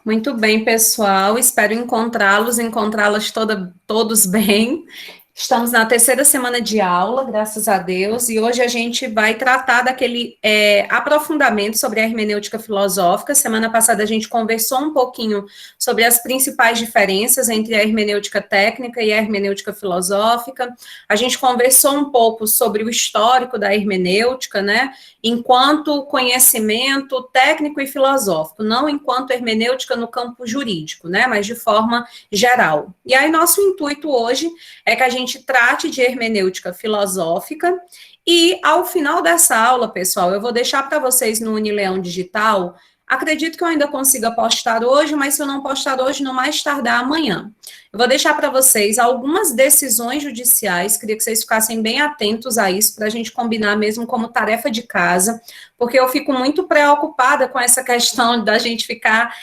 Muito bem, pessoal. Espero encontrá-las todos bem. Estamos na terceira semana de aula, graças a Deus, e hoje a gente vai tratar daquele aprofundamento sobre a hermenêutica filosófica. Semana passada a gente conversou um pouquinho sobre as principais diferenças entre a hermenêutica técnica e a hermenêutica filosófica. A gente conversou um pouco sobre o histórico da hermenêutica, né, enquanto conhecimento técnico e filosófico, não enquanto hermenêutica no campo jurídico, né, mas de forma geral. E aí nosso intuito hoje é que a gente trate de hermenêutica filosófica e ao final dessa aula, pessoal, eu vou deixar para vocês no Unileão Digital. Acredito que eu ainda consiga postar hoje, mas se eu não postar hoje, no mais tardar amanhã. Eu vou deixar para vocês algumas decisões judiciais, queria que vocês ficassem bem atentos a isso, para a gente combinar mesmo como tarefa de casa, porque eu fico muito preocupada com essa questão da gente ficar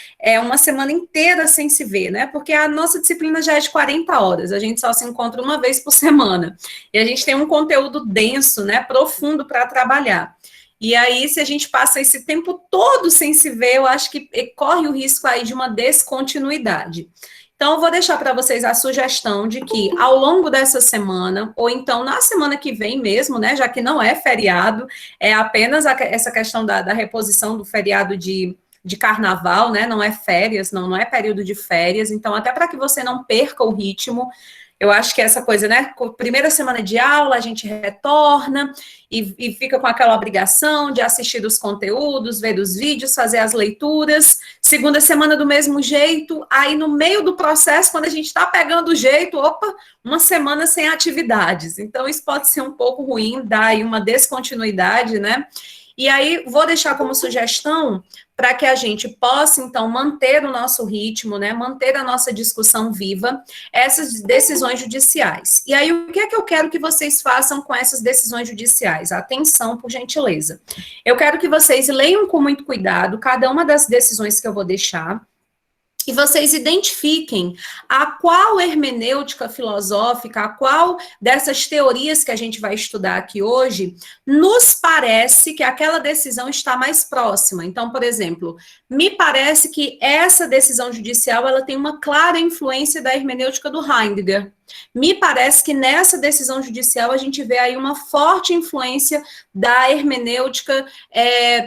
uma semana inteira sem se ver, né? Porque a nossa disciplina já é de 40 horas, a gente só se encontra uma vez por semana, e a gente tem um conteúdo denso, né, profundo para trabalhar. E aí, se a gente passa esse tempo todo sem se ver, eu acho que corre o risco aí de uma descontinuidade. Então, eu vou deixar para vocês a sugestão de que, ao longo dessa semana, ou então na semana que vem mesmo, né, já que não é feriado, é apenas essa questão da reposição do feriado de carnaval, né, não é férias, não é período de férias, então, até para que você não perca o ritmo, eu acho que essa coisa, né, primeira semana de aula, a gente retorna e fica com aquela obrigação de assistir os conteúdos, ver os vídeos, fazer as leituras. Segunda semana do mesmo jeito, aí no meio do processo, quando a gente está pegando o jeito, uma semana sem atividades. Então, isso pode ser um pouco ruim, dá aí uma descontinuidade, né? E aí, vou deixar como sugestão para que a gente possa, então, manter o nosso ritmo, né, manter a nossa discussão viva, essas decisões judiciais. E aí, o que é que eu quero que vocês façam com essas decisões judiciais? Atenção, por gentileza. Eu quero que vocês leiam com muito cuidado cada uma das decisões que eu vou deixar, e vocês identifiquem a qual hermenêutica filosófica, a qual dessas teorias que a gente vai estudar aqui hoje, nos parece que aquela decisão está mais próxima. Então, por exemplo, me parece que essa decisão judicial ela tem uma clara influência da hermenêutica do Heidegger. Me parece que nessa decisão judicial a gente vê aí uma forte influência da hermenêutica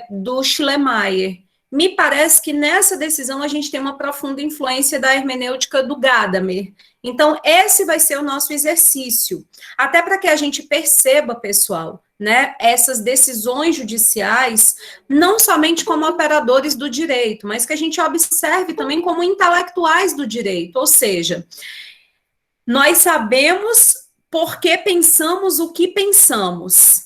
do Schleiermacher. Me parece que nessa decisão a gente tem uma profunda influência da hermenêutica do Gadamer. Então, esse vai ser o nosso exercício. Até para que a gente perceba, pessoal, né, essas decisões judiciais, não somente como operadores do direito, mas que a gente observe também como intelectuais do direito. Ou seja, nós sabemos por que pensamos o que pensamos.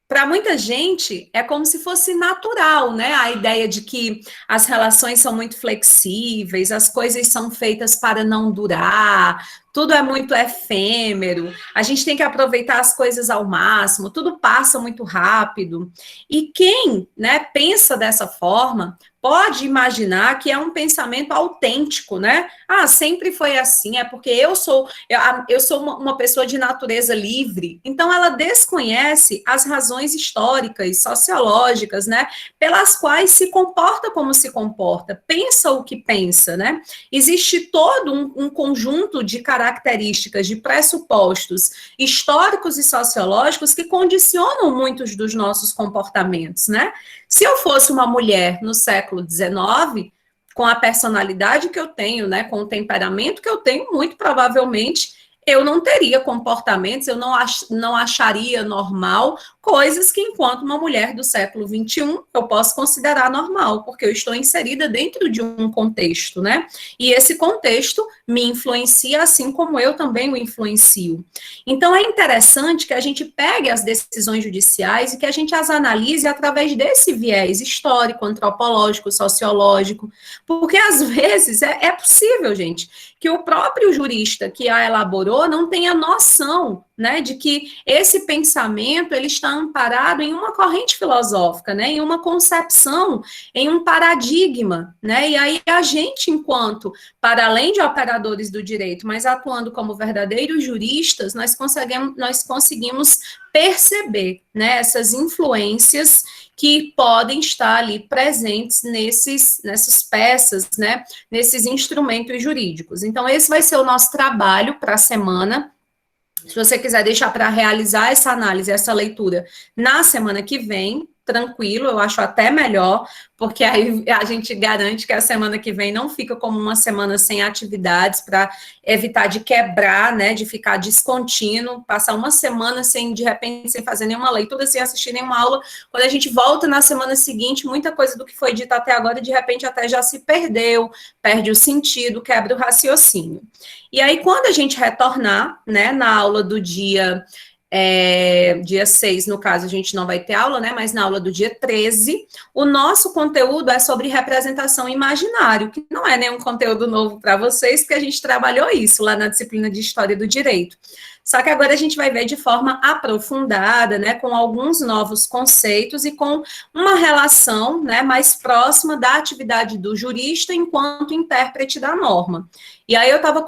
Para muita gente, é como se fosse natural, né? A ideia de que as relações são muito flexíveis, as coisas são feitas para não durar, tudo é muito efêmero, a gente tem que aproveitar as coisas ao máximo, tudo passa muito rápido. E quem, né, pensa dessa forma, pode imaginar que é um pensamento autêntico, né? Ah, sempre foi assim, é porque eu sou uma pessoa de natureza livre. Então, ela desconhece as razões históricas, sociológicas, né? Pelas quais se comporta como se comporta, pensa o que pensa, né? Existe todo um conjunto de características, de pressupostos históricos e sociológicos que condicionam muitos dos nossos comportamentos, né? Se eu fosse uma mulher no século XIX, com a personalidade que eu tenho, né, com o temperamento que eu tenho, muito provavelmente eu não teria comportamentos, eu não acharia normal coisas que, enquanto uma mulher do século XXI, eu posso considerar normal, porque eu estou inserida dentro de um contexto, né? E esse contexto me influencia, assim como eu também o influencio. Então, é interessante que a gente pegue as decisões judiciais e que a gente as analise através desse viés histórico, antropológico, sociológico, porque, às vezes, é possível, gente, que o próprio jurista que a elaborou não tenha noção, né, de que esse pensamento ele está amparado em uma corrente filosófica, né, em uma concepção, em um paradigma, né, e aí a gente, enquanto, para além de operadores do direito, mas atuando como verdadeiros juristas, nós conseguimos perceber, né, essas influências que podem estar ali presentes nessas peças, né, nesses instrumentos jurídicos. Então, esse vai ser o nosso trabalho para a semana. Se você quiser deixar para realizar essa análise, essa leitura na semana que vem, tranquilo, eu acho até melhor, porque aí a gente garante que a semana que vem não fica como uma semana sem atividades, para evitar de quebrar, né, de ficar descontínuo, passar uma semana sem, de repente, sem fazer nenhuma leitura, sem assistir nenhuma aula. Quando a gente volta na semana seguinte, muita coisa do que foi dito até agora, de repente até já se perdeu, perde o sentido, quebra o raciocínio. E aí, quando a gente retornar, né, na aula do dia 6, no caso, a gente não vai ter aula, né, mas na aula do dia 13, o nosso conteúdo é sobre representação imaginário, que não é nenhum conteúdo novo para vocês, porque a gente trabalhou isso lá na disciplina de História do Direito. Só que agora a gente vai ver de forma aprofundada, né, com alguns novos conceitos e com uma relação, né, mais próxima da atividade do jurista enquanto intérprete da norma. E aí eu estava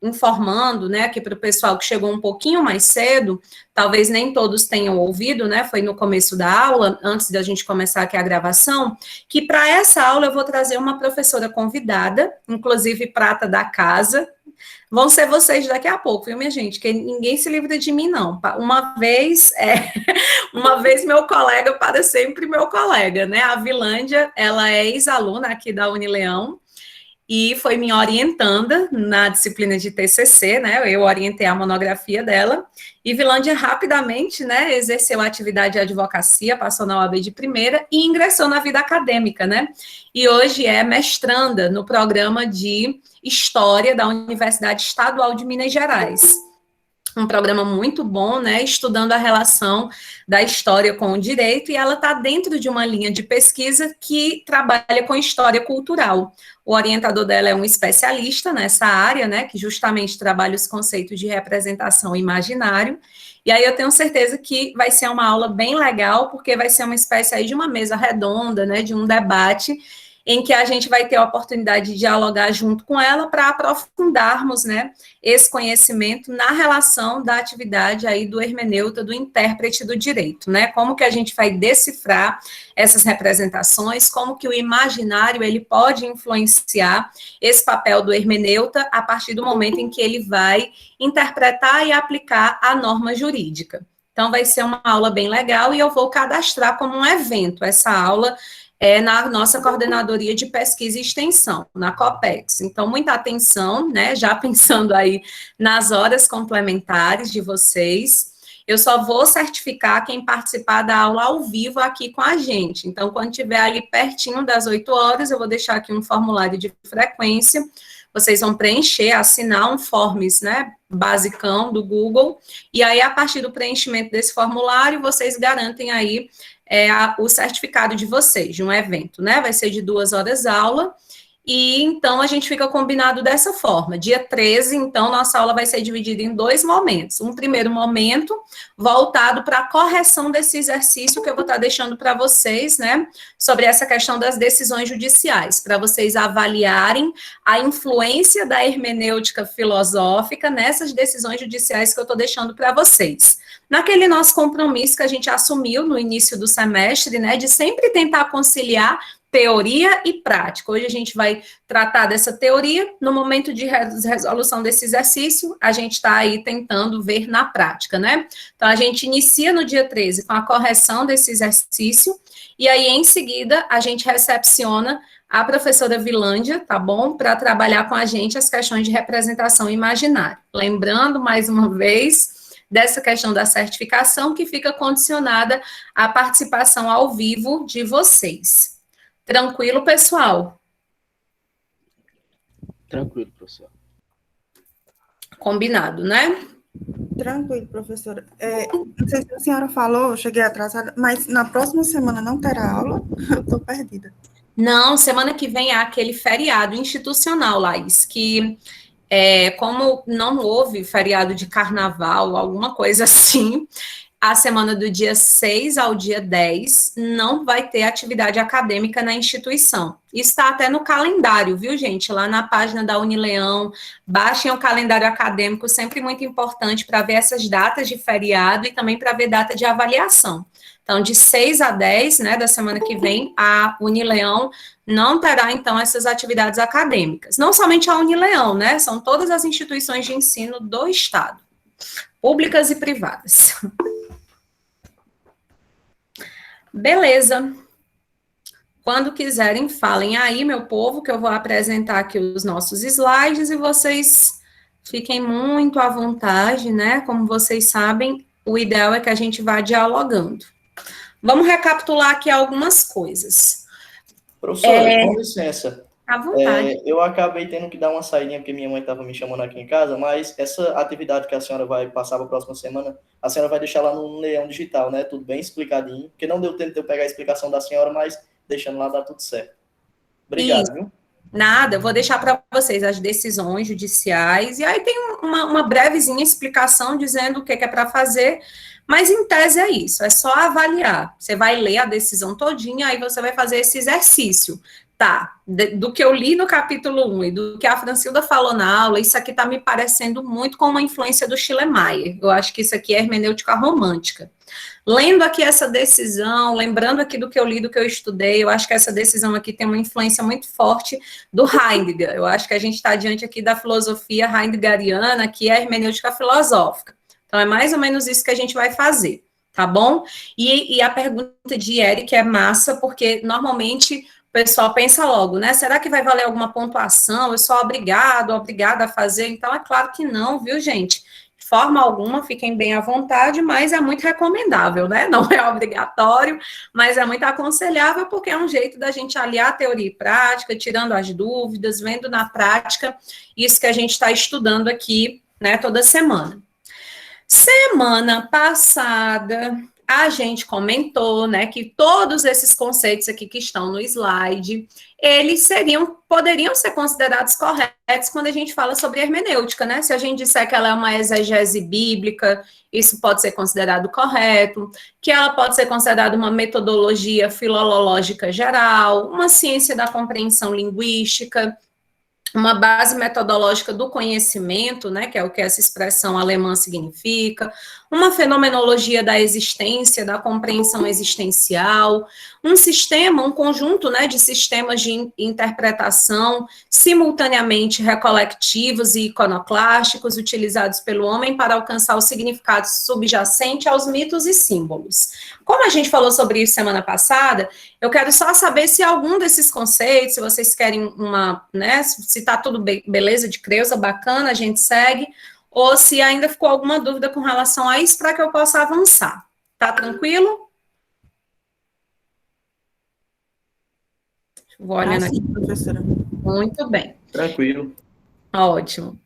informando, né, aqui para o pessoal que chegou um pouquinho mais cedo, talvez nem todos tenham ouvido, né, foi no começo da aula, antes da gente começar aqui a gravação, que para essa aula eu vou trazer uma professora convidada, inclusive prata da casa. Vão ser vocês daqui a pouco, viu, minha gente? Que ninguém se livra de mim, não. Uma vez, uma vez meu colega, para sempre meu colega, né? A Vilândia, ela é ex-aluna aqui da Unileão, e foi minha orientanda na disciplina de TCC, né, eu orientei a monografia dela, e Vilândia rapidamente, né, exerceu a atividade de advocacia, passou na OAB de primeira e ingressou na vida acadêmica, né, e hoje é mestranda no programa de História da Universidade Estadual de Minas Gerais. Um programa muito bom, né, estudando a relação da história com o direito, e ela está dentro de uma linha de pesquisa que trabalha com história cultural. O orientador dela é um especialista nessa área, né, que justamente trabalha os conceitos de representação imaginário, e aí eu tenho certeza que vai ser uma aula bem legal, porque vai ser uma espécie aí de uma mesa redonda, né, de um debate, em que a gente vai ter a oportunidade de dialogar junto com ela para aprofundarmos, né, esse conhecimento na relação da atividade aí do hermeneuta, do intérprete do direito, né, como que a gente vai decifrar essas representações, como que o imaginário, ele pode influenciar esse papel do hermeneuta a partir do momento em que ele vai interpretar e aplicar a norma jurídica. Então, vai ser uma aula bem legal e eu vou cadastrar como um evento essa aula na nossa coordenadoria de pesquisa e extensão, na COPEX. Então, muita atenção, né, já pensando aí nas horas complementares de vocês. Eu só vou certificar quem participar da aula ao vivo aqui com a gente. Então, quando tiver ali pertinho das 8 horas, eu vou deixar aqui um formulário de frequência. Vocês vão preencher, assinar um forms, né, basicão do Google, e aí, a partir do preenchimento desse formulário, vocês garantem aí o certificado de vocês, de um evento, né, vai ser de 2 horas aula, e então a gente fica combinado dessa forma. Dia 13, então, nossa aula vai ser dividida em 2 momentos. Um primeiro momento voltado para a correção desse exercício que eu vou estar deixando para vocês, né, sobre essa questão das decisões judiciais, para vocês avaliarem a influência da hermenêutica filosófica nessas decisões judiciais que eu estou deixando para vocês. Naquele nosso compromisso que a gente assumiu no início do semestre, né, de sempre tentar conciliar teoria e prática. Hoje a gente vai tratar dessa teoria, no momento de resolução desse exercício, a gente está aí tentando ver na prática, né? Então, a gente inicia no dia 13 com a correção desse exercício, e aí, em seguida, a gente recepciona a professora Vilândia, tá bom? Para trabalhar com a gente as questões de representação imaginária. Lembrando, mais uma vez, dessa questão da certificação, que fica condicionada à participação ao vivo de vocês. Tranquilo, pessoal? Tranquilo, professor. Combinado, né? Tranquilo, professora. Não sei se a senhora falou, eu cheguei atrasada, mas na próxima semana não terá aula? Eu estou perdida. Não, semana que vem há aquele feriado institucional, Laís, que como não houve feriado de carnaval, alguma coisa assim, a semana do dia 6 ao dia 10 não vai ter atividade acadêmica na instituição. Está até no calendário, viu, gente? Lá na página da Unileão, baixem o calendário acadêmico, sempre muito importante para ver essas datas de feriado e também para ver data de avaliação. Então, de 6 a 10, né, da semana que vem, a Unileão não terá, então, essas atividades acadêmicas. Não somente a Unileão, né, são todas as instituições de ensino do Estado, públicas e privadas. Beleza. Quando quiserem, falem aí, meu povo, que eu vou apresentar aqui os nossos slides e vocês fiquem muito à vontade, né? Como vocês sabem, o ideal é que a gente vá dialogando. Vamos recapitular aqui algumas coisas. Professora, com licença. À vontade. Eu acabei tendo que dar uma saída porque minha mãe estava me chamando aqui em casa, mas essa atividade que a senhora vai passar para a próxima semana, a senhora vai deixar lá no Leão Digital, né? Tudo bem explicadinho, porque não deu tempo de eu pegar a explicação da senhora, mas deixando lá dá tudo certo. Obrigado, Isso. viu? Nada, eu vou deixar para vocês as decisões judiciais, e aí tem uma brevezinha explicação dizendo o que é para fazer, mas em tese é isso, é só avaliar. Você vai ler a decisão todinha, aí você vai fazer esse exercício. Tá, do que eu li no capítulo 1 e do que a Francilda falou na aula, isso aqui está me parecendo muito com uma influência do Schleiermacher. Eu acho que isso aqui é hermenêutica romântica. Lendo aqui essa decisão, lembrando aqui do que eu li, do que eu estudei, eu acho que essa decisão aqui tem uma influência muito forte do Heidegger. Eu acho que a gente está diante aqui da filosofia heideggeriana, que é a hermenêutica filosófica. Então, é mais ou menos isso que a gente vai fazer, tá bom? E a pergunta de Eric é massa, porque normalmente o pessoal pensa logo, né? Será que vai valer alguma pontuação? Eu sou obrigada a fazer? Então, é claro que não, viu, gente? De forma alguma, fiquem bem à vontade, mas é muito recomendável, né? Não é obrigatório, mas é muito aconselhável, porque é um jeito da gente aliar teoria e prática, tirando as dúvidas, vendo na prática isso que a gente está estudando aqui, né, toda semana. Semana passada, a gente comentou, né, que todos esses conceitos aqui que estão no slide, eles poderiam ser considerados corretos quando a gente fala sobre hermenêutica, né? Se a gente disser que ela é uma exegese bíblica, isso pode ser considerado correto, que ela pode ser considerada uma metodologia filológica geral, uma ciência da compreensão linguística, uma base metodológica do conhecimento, né, que é o que essa expressão alemã significa, uma fenomenologia da existência, da compreensão existencial, um sistema, um conjunto, né, de sistemas de interpretação simultaneamente recolectivos e iconoclásticos utilizados pelo homem para alcançar o significado subjacente aos mitos e símbolos. Como a gente falou sobre isso semana passada, eu quero só saber se algum desses conceitos, se vocês querem né, se está tudo beleza de Creuza, bacana, a gente segue, ou se ainda ficou alguma dúvida com relação a isso, para que eu possa avançar. Tá tranquilo? Vou olhando aqui. Professora. Muito bem. Tranquilo. Ótimo.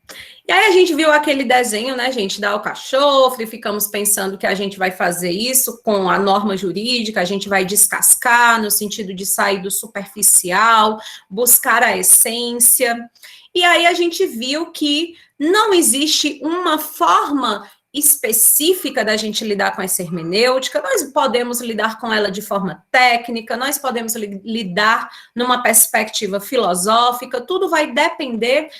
E aí a gente viu aquele desenho, né, gente, da alcachofre, ficamos pensando que a gente vai fazer isso com a norma jurídica, a gente vai descascar no sentido de sair do superficial, buscar a essência. E aí a gente viu que não existe uma forma específica da gente lidar com essa hermenêutica, nós podemos lidar com ela de forma técnica, nós podemos lidar numa perspectiva filosófica, tudo vai depender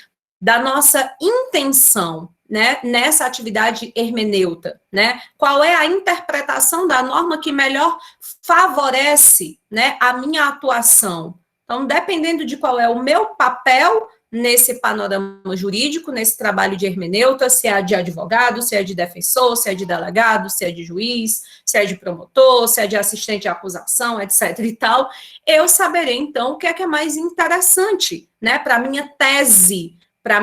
da nossa intenção, né, nessa atividade hermenêuta, né, qual é a interpretação da norma que melhor favorece, né, a minha atuação. Então, dependendo de qual é o meu papel nesse panorama jurídico, nesse trabalho de hermeneuta, se é de advogado, se é de defensor, se é de delegado, se é de juiz, se é de promotor, se é de assistente de acusação, etc. e tal, eu saberei, então, o que é mais interessante, né, para a minha tese, para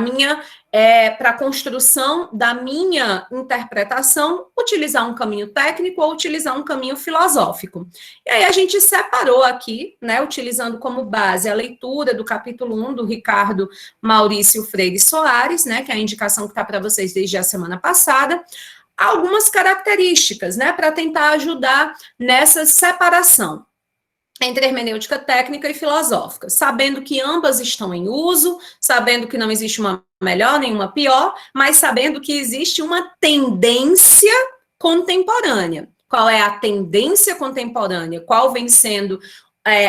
a construção da minha interpretação, utilizar um caminho técnico ou utilizar um caminho filosófico. E aí a gente separou aqui, né, utilizando como base a leitura do capítulo 1 do Ricardo Maurício Freire Soares, né, que é a indicação que está para vocês desde a semana passada, algumas características, né, para tentar ajudar nessa separação entre hermenêutica técnica e filosófica, sabendo que ambas estão em uso, sabendo que não existe uma melhor nem uma pior, mas sabendo que existe uma tendência contemporânea. Qual é a tendência contemporânea? Qual vem sendo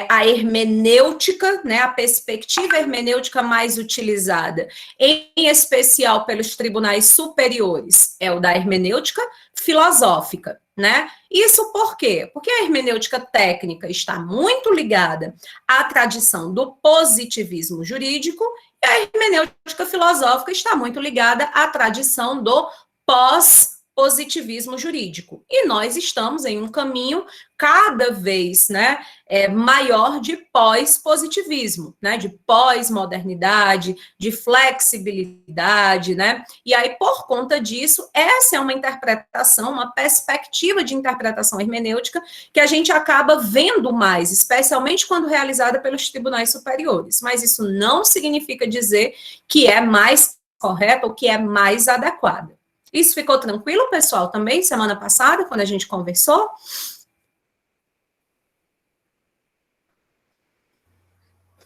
a hermenêutica, né, a perspectiva hermenêutica mais utilizada, em especial pelos tribunais superiores, é o da hermenêutica filosófica, né? Isso por quê? Porque a hermenêutica técnica está muito ligada à tradição do positivismo jurídico e a hermenêutica filosófica está muito ligada à tradição do pós-positivismo jurídico. E nós estamos em um caminho cada vez, né, maior de pós-positivismo, né, de pós-modernidade, de flexibilidade, né, e aí, por conta disso, essa é uma interpretação, uma perspectiva de interpretação hermenêutica que a gente acaba vendo mais, especialmente quando realizada pelos tribunais superiores, mas isso não significa dizer que é mais correta ou que é mais adequada. Isso ficou tranquilo, pessoal, também, semana passada, quando a gente conversou?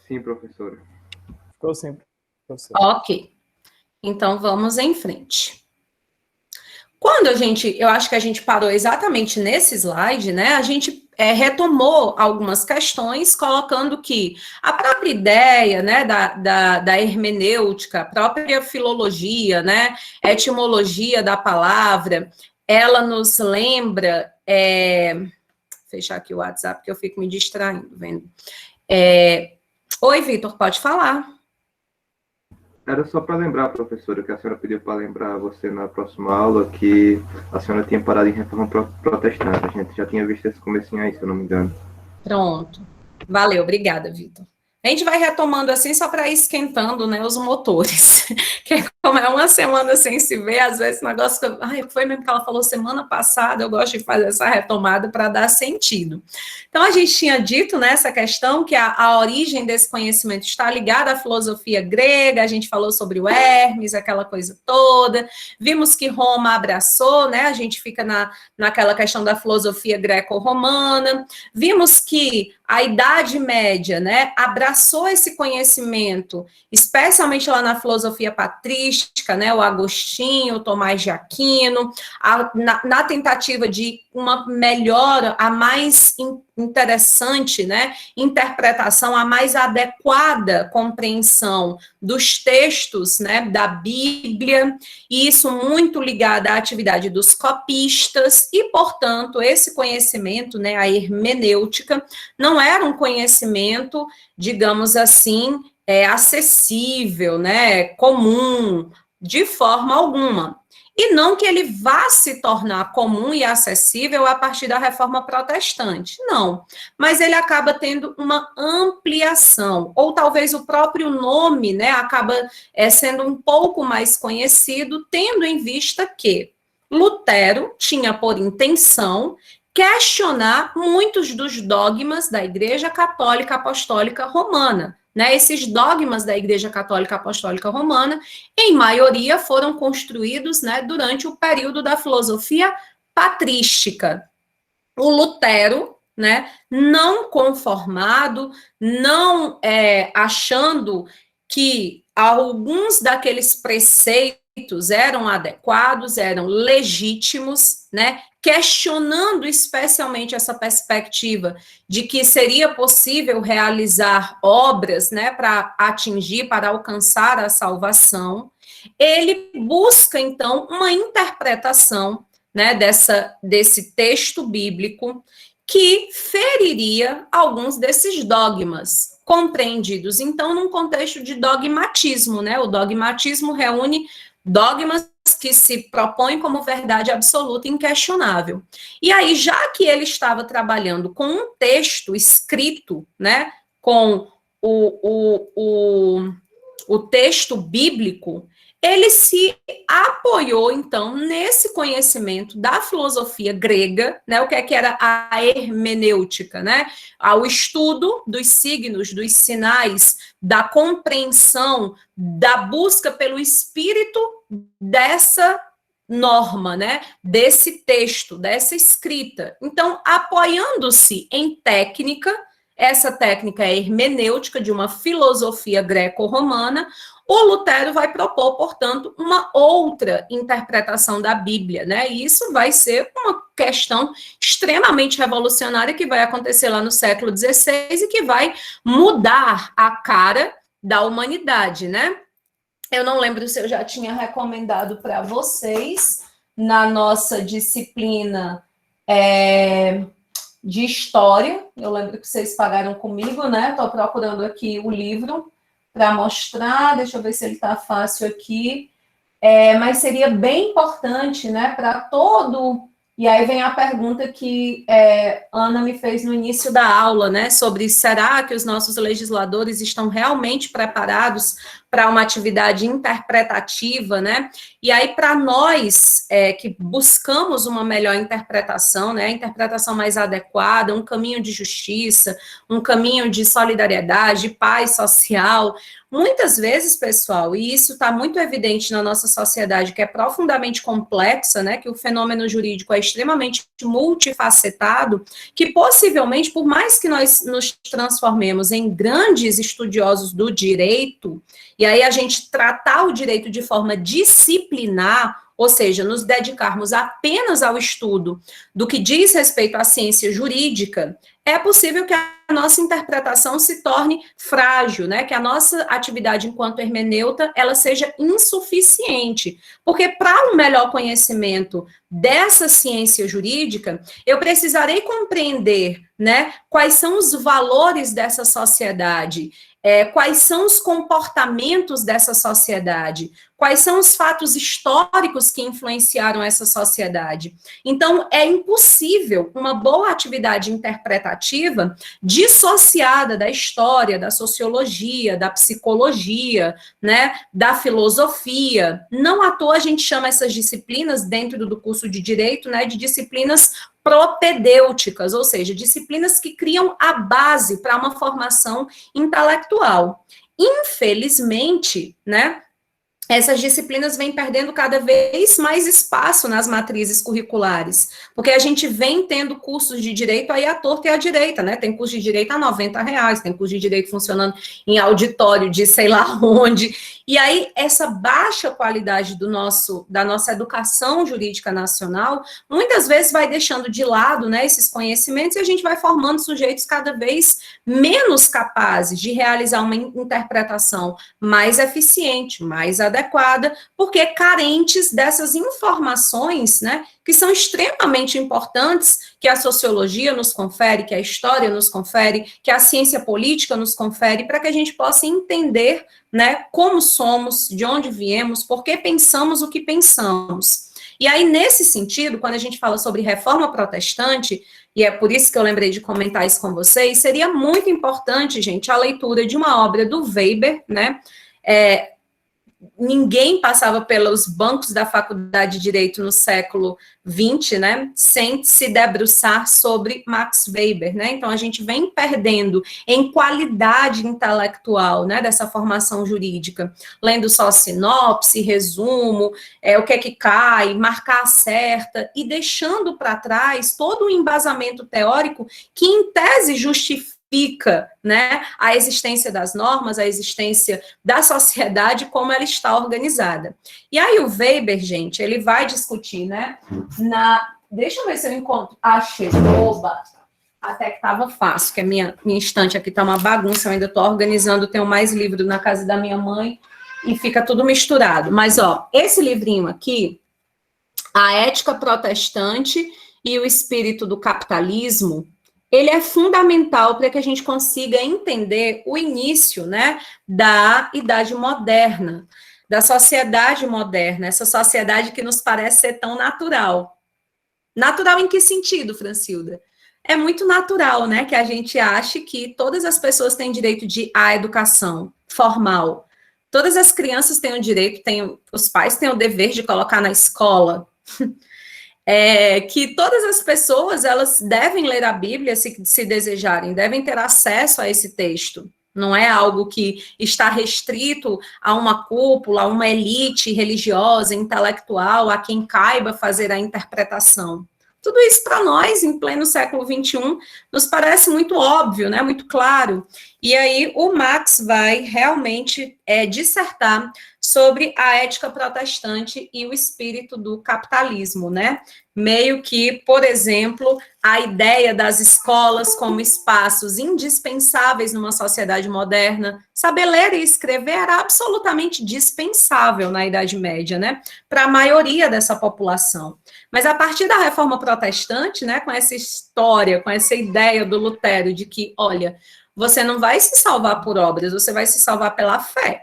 Sim, professora. Ficou sim, professora. Ok. Então, vamos em frente. Eu acho que a gente parou exatamente nesse slide, né? A gente retomou algumas questões, colocando que a própria ideia, né, da hermenêutica, a própria filologia, né, etimologia da palavra, ela nos lembra, fechar aqui o WhatsApp, que eu fico me distraindo, vendo. Oi, Vitor, pode falar. Era só para lembrar, professora, que a senhora pediu para lembrar você na próxima aula que a senhora tinha parado em reforma protestante. A gente já tinha visto esse comecinho aí, se eu não me engano. Pronto. Valeu, obrigada, Vitor. A gente vai retomando assim só para ir esquentando, né, os motores. Que como é uma semana sem se ver, às vezes o negócio que foi mesmo que ela falou semana passada, eu gosto de fazer essa retomada para dar sentido. Então, a gente tinha dito nessa questão que a origem desse conhecimento está ligada à filosofia grega, a gente falou sobre o Hermes, aquela coisa toda, vimos que Roma abraçou, né, a gente fica naquela questão da filosofia greco-romana, vimos que a Idade Média, né, abraçou esse conhecimento, especialmente lá na filosofia patrística, né, o Agostinho, o Tomás de Aquino, na tentativa de uma melhor, a mais interessante, né, interpretação, a mais adequada compreensão dos textos, né, da Bíblia, e isso muito ligado à atividade dos copistas, e, portanto, esse conhecimento, né, a hermenêutica, não era um conhecimento, digamos assim, acessível, né, comum, de forma alguma. E não que ele vá se tornar comum e acessível a partir da reforma protestante, não. Mas ele acaba tendo uma ampliação, ou talvez o próprio nome, né, acaba sendo um pouco mais conhecido, tendo em vista que Lutero tinha por intenção questionar muitos dos dogmas da Igreja Católica Apostólica Romana. Né, esses dogmas da Igreja Católica Apostólica Romana, em maioria, foram construídos, né, durante o período da filosofia patrística. O Lutero, né, não conformado, não achando que alguns daqueles preceitos eram adequados, eram legítimos, né, questionando especialmente essa perspectiva de que seria possível realizar obras, né, para atingir, para alcançar a salvação, ele busca, então, uma interpretação, né, desse texto bíblico que feriria alguns desses dogmas, compreendidos, então, num contexto de dogmatismo, né, o dogmatismo reúne dogmas que se propõem como verdade absoluta e inquestionável. E aí, já que ele estava trabalhando com um texto escrito, né, com o texto bíblico, ele se apoiou, então, nesse conhecimento da filosofia grega, né, o que era a hermenêutica, né, ao estudo dos signos, dos sinais, da compreensão, da busca pelo espírito dessa norma, né, desse texto, dessa escrita. Então, apoiando-se em técnica, essa técnica é hermenêutica de uma filosofia greco-romana, o Lutero vai propor, portanto, uma outra interpretação da Bíblia, né? E isso vai ser uma questão extremamente revolucionária que vai acontecer lá no século XVI e que vai mudar a cara da humanidade, né? Eu não lembro se eu já tinha recomendado para vocês na nossa disciplina de história. Eu lembro que vocês pagaram comigo, né? Estou procurando aqui o livro para mostrar. Deixa eu ver se ele está fácil aqui. Mas seria bem importante, né, para todo... E aí vem a pergunta que Ana me fez no início da aula, né, sobre será que os nossos legisladores estão realmente preparados para uma atividade interpretativa, né? E aí, para nós que buscamos uma melhor interpretação, né, a interpretação mais adequada, um caminho de justiça, um caminho de solidariedade, de paz social, muitas vezes, pessoal, e isso está muito evidente na nossa sociedade, que é profundamente complexa, né, que o fenômeno jurídico é extremamente multifacetado, que possivelmente, por mais que nós nos transformemos em grandes estudiosos do direito, e aí a gente tratar o direito de forma disciplinar, ou seja, nos dedicarmos apenas ao estudo do que diz respeito à ciência jurídica, é possível que a nossa interpretação se torne frágil, né? Que a nossa atividade enquanto hermeneuta, ela seja insuficiente. Porque para um melhor conhecimento dessa ciência jurídica, eu precisarei compreender, né, quais são os valores dessa sociedade, quais são os comportamentos dessa sociedade, quais são os fatos históricos que influenciaram essa sociedade. Então, é impossível uma boa atividade interpretativa dissociada da história, da sociologia, da psicologia, né, da filosofia. Não à toa a gente chama essas disciplinas, dentro do curso de Direito, né, de disciplinas propedêuticas, ou seja, disciplinas que criam a base para uma formação intelectual. Infelizmente, né, essas disciplinas vêm perdendo cada vez mais espaço nas matrizes curriculares, porque a gente vem tendo cursos de direito aí à torta e à direita, né? Tem curso de direito a R$90, tem curso de direito funcionando em auditório de sei lá onde, e aí essa baixa qualidade da nossa educação jurídica nacional, muitas vezes vai deixando de lado, né, esses conhecimentos, e a gente vai formando sujeitos cada vez menos capazes de realizar uma interpretação mais eficiente, mais adequada, porque carentes dessas informações, né, que são extremamente importantes, que a sociologia nos confere, que a história nos confere, que a ciência política nos confere, para que a gente possa entender, né, como somos, de onde viemos, por que pensamos o que pensamos. E aí, nesse sentido, quando a gente fala sobre reforma protestante, e é por isso que eu lembrei de comentar isso com vocês, seria muito importante, gente, a leitura de uma obra do Weber, né, ninguém passava pelos bancos da Faculdade de Direito no século XX, né, sem se debruçar sobre Max Weber, né, então a gente vem perdendo em qualidade intelectual, né, dessa formação jurídica, lendo só sinopse, resumo, o que é que cai, marcar a certa, e deixando para trás todo o embasamento teórico que, em tese, justifica, né, a existência das normas, a existência da sociedade, como ela está organizada. E aí o Weber, gente, ele vai discutir, né, deixa eu ver se eu encontro, achei, oba, até que estava fácil, que a minha estante aqui está uma bagunça, eu ainda estou organizando, tenho mais livro na casa da minha mãe, e fica tudo misturado. Mas, ó, esse livrinho aqui, A Ética Protestante e o Espírito do Capitalismo, ele é fundamental para que a gente consiga entender o início, né, da Idade Moderna, da sociedade moderna, essa sociedade que nos parece ser tão natural. Natural em que sentido, Francilda? É muito natural, né, que a gente ache que todas as pessoas têm direito à educação formal. Todas as crianças têm o direito, os pais têm o dever de colocar na escola. Que todas as pessoas, elas devem ler a Bíblia se desejarem, devem ter acesso a esse texto. Não é algo que está restrito a uma cúpula, a uma elite religiosa, intelectual, a quem caiba fazer a interpretação. Tudo isso para nós, em pleno século XXI, nos parece muito óbvio, né, muito claro. E aí o Max vai realmente dissertar sobre a ética protestante e o espírito do capitalismo, né? Meio que, por exemplo, a ideia das escolas como espaços indispensáveis numa sociedade moderna. Saber ler e escrever era absolutamente dispensável na Idade Média, né? Para a maioria dessa população. Mas a partir da Reforma Protestante, né, com essa história, com essa ideia do Lutero de que, olha, você não vai se salvar por obras, você vai se salvar pela fé.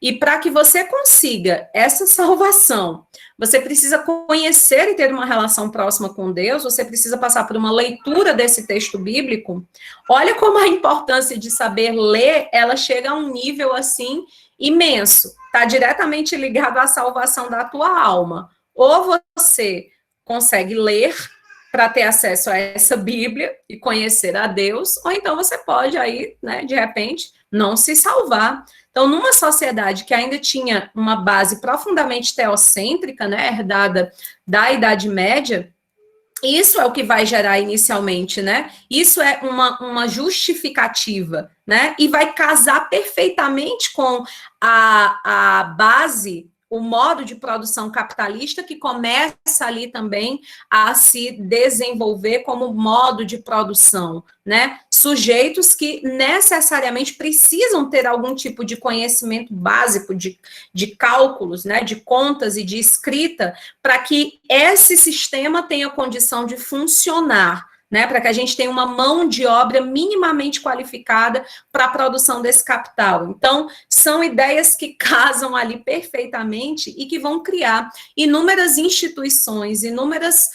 E para que você consiga essa salvação, você precisa conhecer e ter uma relação próxima com Deus, você precisa passar por uma leitura desse texto bíblico. Olha como a importância de saber ler, ela chega a um nível assim imenso. Está diretamente ligado à salvação da tua alma. Ou você consegue ler para ter acesso a essa Bíblia e conhecer a Deus, ou então você pode aí, né, de repente, não se salvar. Então, numa sociedade que ainda tinha uma base profundamente teocêntrica, né, herdada da Idade Média, isso é o que vai gerar inicialmente, né? Isso é uma justificativa, né? E vai casar perfeitamente com a base, o modo de produção capitalista que começa ali também a se desenvolver como modo de produção, né? Sujeitos que necessariamente precisam ter algum tipo de conhecimento básico de cálculos, né? De contas e de escrita, para que esse sistema tenha condição de funcionar, né, para que a gente tenha uma mão de obra minimamente qualificada para a produção desse capital. Então, são ideias que casam ali perfeitamente e que vão criar inúmeras instituições, inúmeras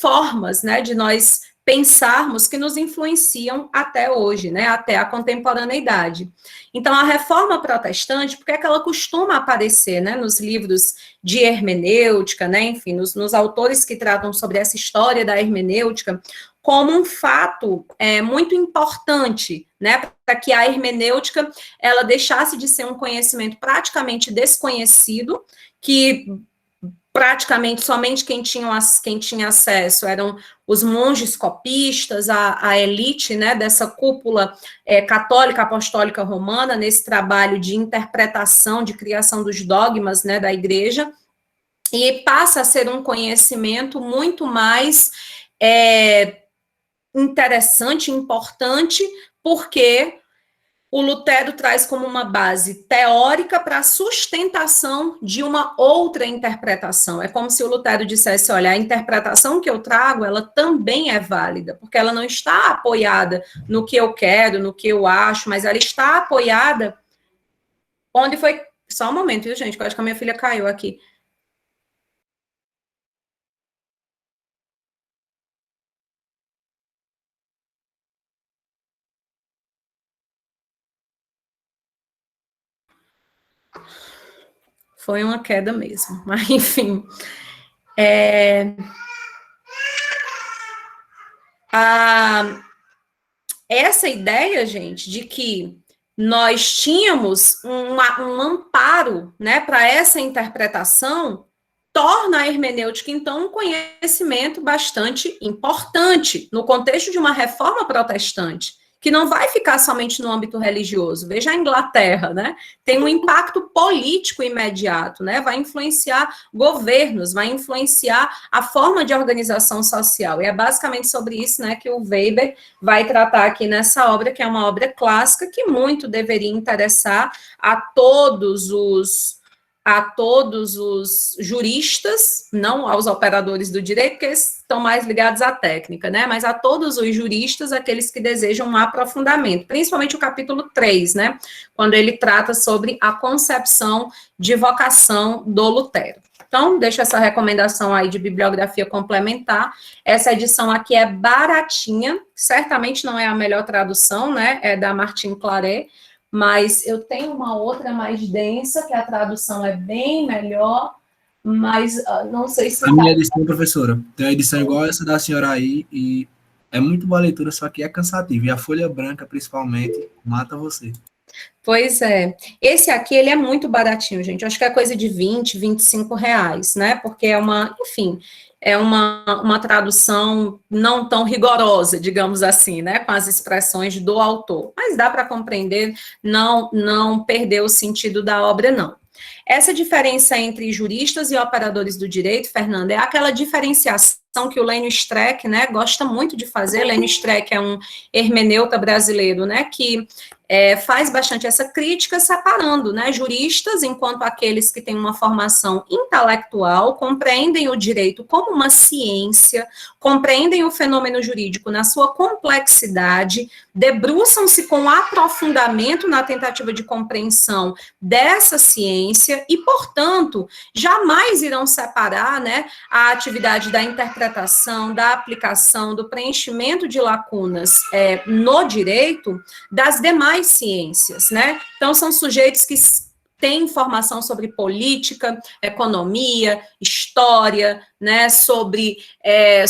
formas, né, de nós pensarmos que nos influenciam até hoje, né, até a contemporaneidade. Então, a reforma protestante, por que é que ela costuma aparecer, né, nos livros de hermenêutica, né, enfim, nos autores que tratam sobre essa história da hermenêutica, como um fato muito importante, né, para que a hermenêutica ela deixasse de ser um conhecimento praticamente desconhecido, que praticamente somente quem tinha acesso eram os monges copistas, a elite, né, dessa cúpula católica apostólica romana, nesse trabalho de interpretação, de criação dos dogmas, né, da igreja, e passa a ser um conhecimento muito mais interessante, importante, porque o Lutero traz como uma base teórica para a sustentação de uma outra interpretação. É como se o Lutero dissesse, olha, a interpretação que eu trago, ela também é válida, porque ela não está apoiada no que eu quero, no que eu acho, mas ela está apoiada onde foi... Só um momento, viu, gente, que eu acho que a minha filha caiu aqui. Foi uma queda mesmo, mas enfim. Essa ideia, gente, de que nós tínhamos um amparo, né, para essa interpretação, torna a hermenêutica, então, um conhecimento bastante importante no contexto de uma reforma protestante, que não vai ficar somente no âmbito religioso. Veja a Inglaterra, né? Tem um impacto político imediato, né? Vai influenciar governos, vai influenciar a forma de organização social. E é basicamente sobre isso, né, que o Weber vai tratar aqui nessa obra, que é uma obra clássica que muito deveria interessar a todos os juristas, não aos operadores do direito, porque eles estão mais ligados à técnica, né, mas a todos os juristas, aqueles que desejam um aprofundamento, principalmente o capítulo 3, né, quando ele trata sobre a concepção de vocação do Lutero. Então, deixo essa recomendação aí de bibliografia complementar. Essa edição aqui é baratinha, certamente não é a melhor tradução, né, é da Martin Claret, mas eu tenho uma outra mais densa, que a tradução é bem melhor, mas não sei se... A minha edição, professora, tem uma edição igual essa da senhora aí, e é muito boa leitura, só que é cansativo, e a folha branca, principalmente, mata você. Pois é. Esse aqui, ele é muito baratinho, gente, eu acho que é coisa de 20, 25 reais, né, porque é enfim... é uma tradução não tão rigorosa, digamos assim, né, com as expressões do autor, mas dá para compreender, não perder o sentido da obra, não. Essa diferença entre juristas e operadores do direito, Fernanda, é aquela diferenciação que o Lênio Streck, né, gosta muito de fazer. Lênio Streck é um hermeneuta brasileiro, né, que faz bastante essa crítica, separando, né, juristas enquanto aqueles que têm uma formação intelectual, compreendem o direito como uma ciência, compreendem o fenômeno jurídico na sua complexidade, debruçam-se com aprofundamento na tentativa de compreensão dessa ciência e, portanto, jamais irão separar, né, a atividade da interpretação, da aplicação, do preenchimento de lacunas no direito das demais ciências, né? Então, são sujeitos que têm informação sobre política, economia, história, né, sobre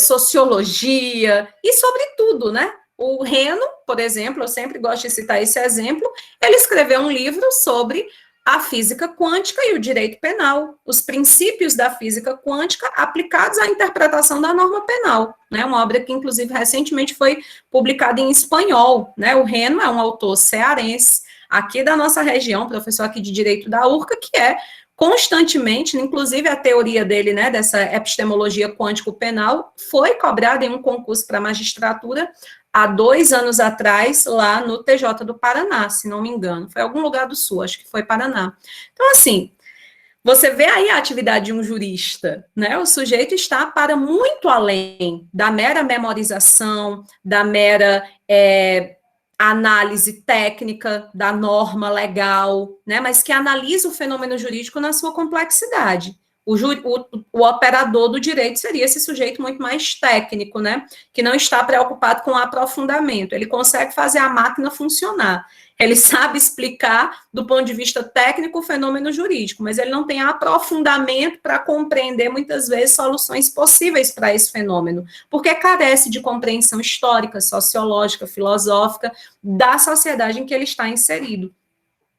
sociologia e sobre tudo, né? O Reno, por exemplo, eu sempre gosto de citar esse exemplo, ele escreveu um livro sobre a física quântica e o direito penal, os princípios da física quântica aplicados à interpretação da norma penal, né, uma obra que, inclusive, recentemente foi publicada em espanhol, né, o Reno é um autor cearense, aqui da nossa região, professor aqui de Direito da URCA, que constantemente, inclusive a teoria dele, né, dessa epistemologia quântico-penal, foi cobrada em um concurso para magistratura há 2 anos atrás, lá no TJ do Paraná, se não me engano. Foi algum lugar do Sul, acho que foi Paraná. Então, assim, você vê aí a atividade de um jurista, né? O sujeito está para muito além da mera memorização, da mera análise técnica da norma legal, né? Mas que analisa o fenômeno jurídico na sua complexidade. O operador do direito seria esse sujeito muito mais técnico, né? Que não está preocupado com o aprofundamento. Ele consegue fazer a máquina funcionar. Ele sabe explicar, do ponto de vista técnico, o fenômeno jurídico, mas ele não tem aprofundamento para compreender, muitas vezes, soluções possíveis para esse fenômeno, porque carece de compreensão histórica, sociológica, filosófica da sociedade em que ele está inserido.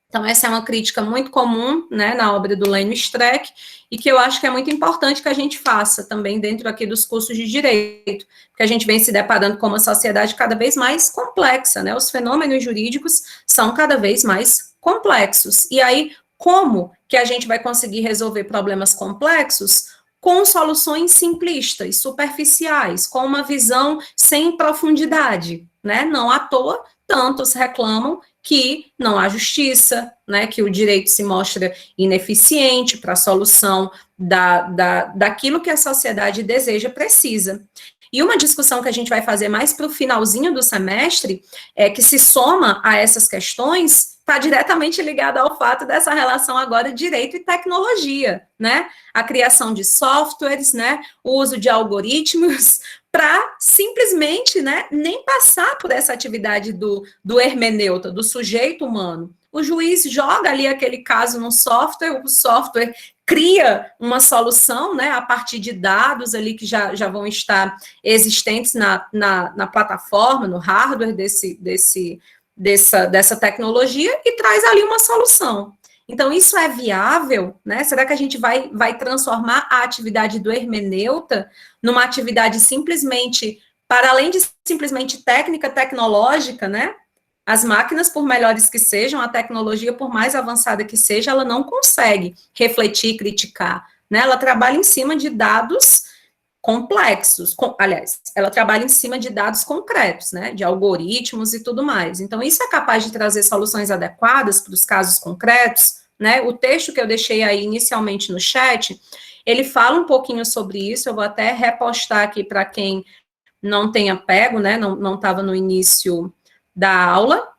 Então, essa é uma crítica muito comum, né, na obra do Lênio Streck, e que eu acho que é muito importante que a gente faça também dentro aqui dos cursos de direito, porque a gente vem se deparando com uma sociedade cada vez mais complexa, né, os fenômenos jurídicos são cada vez mais complexos, e aí, como que a gente vai conseguir resolver problemas complexos com soluções simplistas, superficiais, com uma visão sem profundidade, né, não à toa, tantos reclamam que não há justiça, né, que o direito se mostra ineficiente para a solução daquilo que a sociedade deseja, precisa. E uma discussão que a gente vai fazer mais para o finalzinho do semestre, que se soma a essas questões, está diretamente ligada ao fato dessa relação agora direito e tecnologia, né, a criação de softwares, né, o uso de algoritmos, para simplesmente, né, nem passar por essa atividade do hermeneuta, do sujeito humano. O juiz joga ali aquele caso no software, o software cria uma solução, né, a partir de dados ali que já vão estar existentes na plataforma, no hardware dessa tecnologia, e traz ali uma solução. Então, isso é viável, né? Será que a gente vai transformar a atividade do hermeneuta numa atividade simplesmente, para além de simplesmente técnica, tecnológica, né? As máquinas, por melhores que sejam, a tecnologia, por mais avançada que seja, ela não consegue refletir e criticar, né? Ela trabalha em cima de dados complexos, aliás, ela trabalha em cima de dados concretos, né, de algoritmos e tudo mais. Então, isso é capaz de trazer soluções adequadas para os casos concretos, né? O texto que eu deixei aí inicialmente no chat, ele fala um pouquinho sobre isso, eu vou até repostar aqui para quem não tenha pego, né, não estava no início da aula.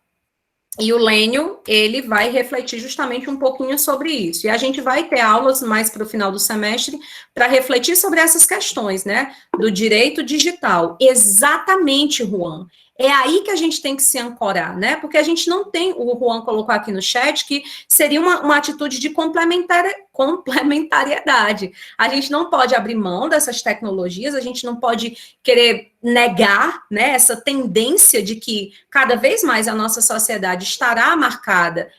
E o Lênio, ele vai refletir justamente um pouquinho sobre isso. E a gente vai ter aulas mais para o final do semestre para refletir sobre essas questões, né, do direito digital. Exatamente, Juan. É aí que a gente tem que se ancorar, né? Porque a gente não tem, o Juan colocou aqui no chat, que seria uma atitude de complementariedade. A gente não pode abrir mão dessas tecnologias, a gente não pode querer negar, né, essa tendência de que cada vez mais a nossa sociedade estará marcada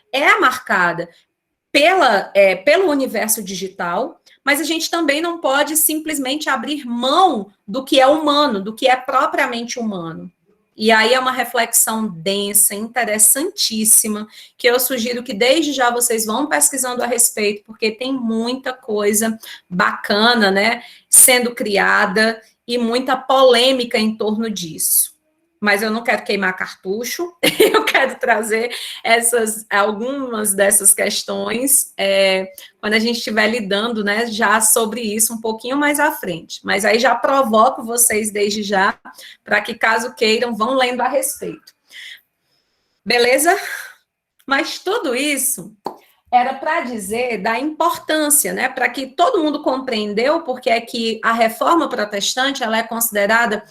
pelo universo digital, mas a gente também não pode simplesmente abrir mão do que é humano, do que é propriamente humano. E aí é uma reflexão densa, interessantíssima, que eu sugiro que desde já vocês vão pesquisando a respeito, porque tem muita coisa bacana, né, sendo criada e muita polêmica em torno disso. Mas eu não quero queimar cartucho, eu quero trazer algumas dessas questões quando a gente estiver lidando, né, já sobre isso um pouquinho mais à frente. Mas aí já provoco vocês desde já, para que caso queiram, vão lendo a respeito. Beleza? Mas tudo isso era para dizer da importância, né, para que todo mundo compreendeu porque é que a reforma protestante ela é considerada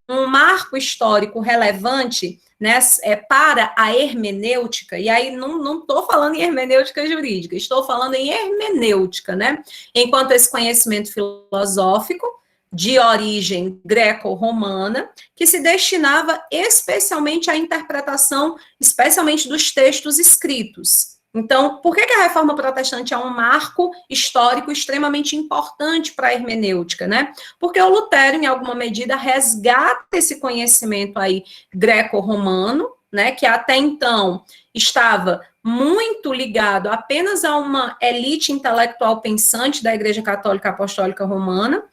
um marco histórico relevante, né, para a hermenêutica, e aí não estou falando em hermenêutica jurídica, estou falando em hermenêutica, né, enquanto esse conhecimento filosófico de origem greco-romana, que se destinava especialmente à interpretação, especialmente dos textos escritos. Então, por que a reforma protestante é um marco histórico extremamente importante para a hermenêutica, né? Porque o Lutero, em alguma medida, resgata esse conhecimento aí greco-romano, né, que até então estava muito ligado apenas a uma elite intelectual pensante da Igreja Católica Apostólica Romana,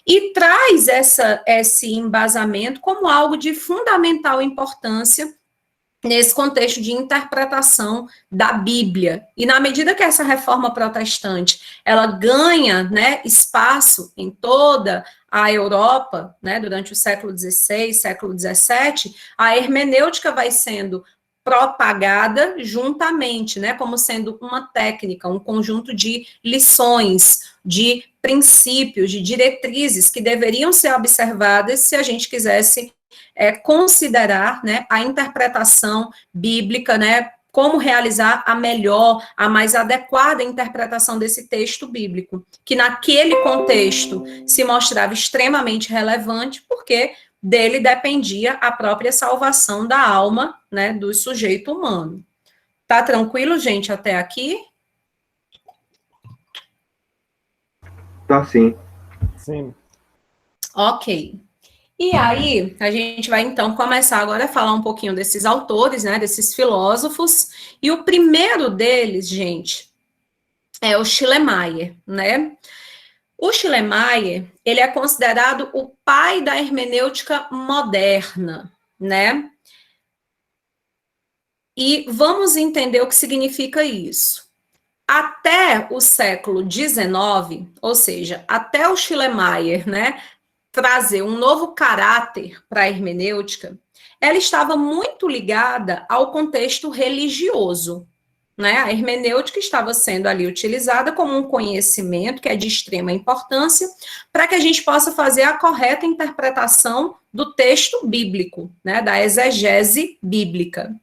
e traz esse embasamento como algo de fundamental importância nesse contexto de interpretação da Bíblia. E na medida que essa reforma protestante, ela ganha, né, espaço em toda a Europa, né, durante o século XVI, século XVII, a hermenêutica vai sendo propagada juntamente, né, como sendo uma técnica, um conjunto de lições, de princípios, de diretrizes que deveriam ser observadas se a gente quisesse considerar, né, a interpretação bíblica, né, como realizar a melhor, a mais adequada interpretação desse texto bíblico, que naquele contexto se mostrava extremamente relevante, porque dele dependia a própria salvação da alma, né, do sujeito humano. Tá tranquilo, gente, até aqui? Tá sim. Sim. Ok. E aí, a gente vai, então, começar agora a falar um pouquinho desses autores, né, desses filósofos, e o primeiro deles, gente, é o Schleiermacher, né? O Schleiermacher, ele é considerado o pai da hermenêutica moderna, né? E vamos entender o que significa isso. Até o século XIX, ou seja, até o Schleiermacher, né, trazer um novo caráter para a hermenêutica, ela estava muito ligada ao contexto religioso, né? A hermenêutica estava sendo ali utilizada como um conhecimento que é de extrema importância para que a gente possa fazer a correta interpretação do texto bíblico, né? Da exegese bíblica.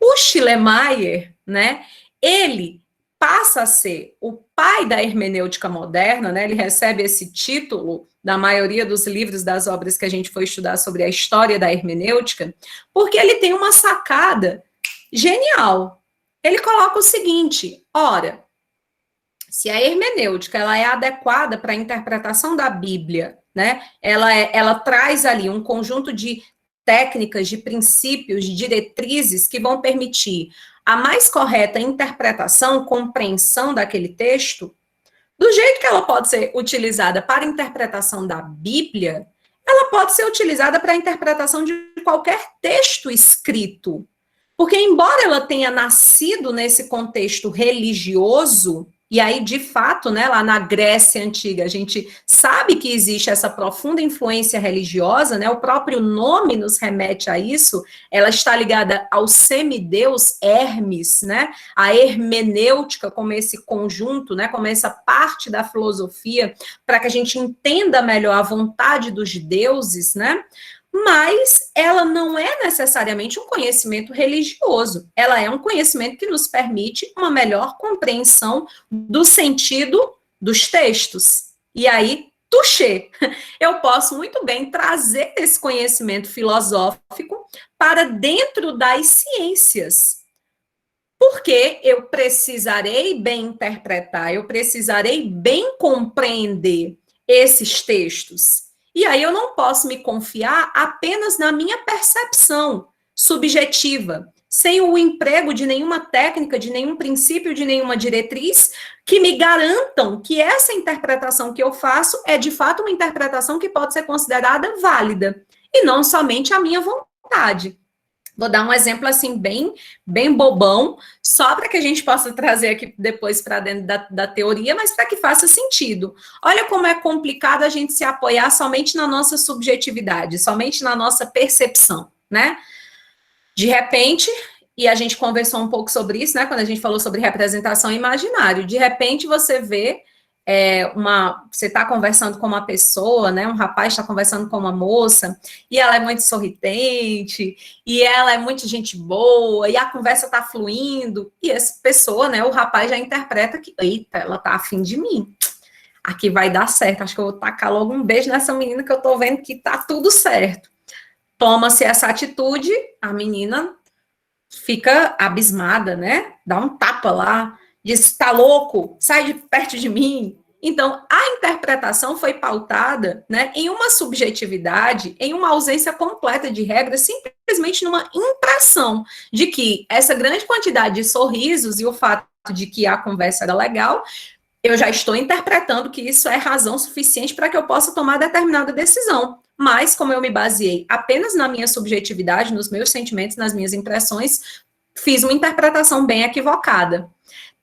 O Schleiermacher, né? Ele passa a ser o pai da hermenêutica moderna, né? Ele recebe esse título da maioria dos livros, das obras que a gente foi estudar sobre a história da hermenêutica, porque ele tem uma sacada genial. Ele coloca o seguinte: ora, se a hermenêutica ela é adequada para a interpretação da Bíblia, né? Ela traz ali um conjunto de técnicas, de princípios, de diretrizes que vão permitir a mais correta interpretação, compreensão daquele texto, do jeito que ela pode ser utilizada para a interpretação da Bíblia, ela pode ser utilizada para a interpretação de qualquer texto escrito. Porque, embora ela tenha nascido nesse contexto religioso, e aí, de fato, né, lá na Grécia Antiga, a gente sabe que existe essa profunda influência religiosa, né, o próprio nome nos remete a isso, ela está ligada ao semideus Hermes, né, a hermenêutica como esse conjunto, né, como essa parte da filosofia, para que a gente entenda melhor a vontade dos deuses, né, mas ela não é necessariamente um conhecimento religioso, ela é um conhecimento que nos permite uma melhor compreensão do sentido dos textos. E aí, touché, eu posso muito bem trazer esse conhecimento filosófico para dentro das ciências, porque eu precisarei bem interpretar, eu precisarei bem compreender esses textos. E aí eu não posso me confiar apenas na minha percepção subjetiva, sem o emprego de nenhuma técnica, de nenhum princípio, de nenhuma diretriz, que me garantam que essa interpretação que eu faço é, de fato, uma interpretação que pode ser considerada válida, e não somente a minha vontade. Vou dar um exemplo, assim, bem bobão, só para que a gente possa trazer aqui depois para dentro da teoria, mas para que faça sentido. Olha como é complicado a gente se apoiar somente na nossa subjetividade, somente na nossa percepção, né? De repente, e a gente conversou um pouco sobre isso, né, quando a gente falou sobre representação imaginário, de repente você vê você está conversando com uma pessoa, né, um rapaz está conversando com uma moça, e ela é muito sorridente, e ela é muito gente boa, e a conversa está fluindo, e essa pessoa, né, o rapaz já interpreta que, eita, ela está afim de mim, aqui vai dar certo, acho que eu vou tacar logo um beijo nessa menina que eu estou vendo que está tudo certo. Toma-se essa atitude, a menina fica abismada, né? Dá um tapa lá, diz, tá louco? Sai de perto de mim. Então, a interpretação foi pautada, né, em uma subjetividade, em uma ausência completa de regras, simplesmente numa impressão de que essa grande quantidade de sorrisos e o fato de que a conversa era legal, eu já estou interpretando que isso é razão suficiente para que eu possa tomar determinada decisão. Mas, como eu me baseei apenas na minha subjetividade, nos meus sentimentos, nas minhas impressões, fiz uma interpretação bem equivocada.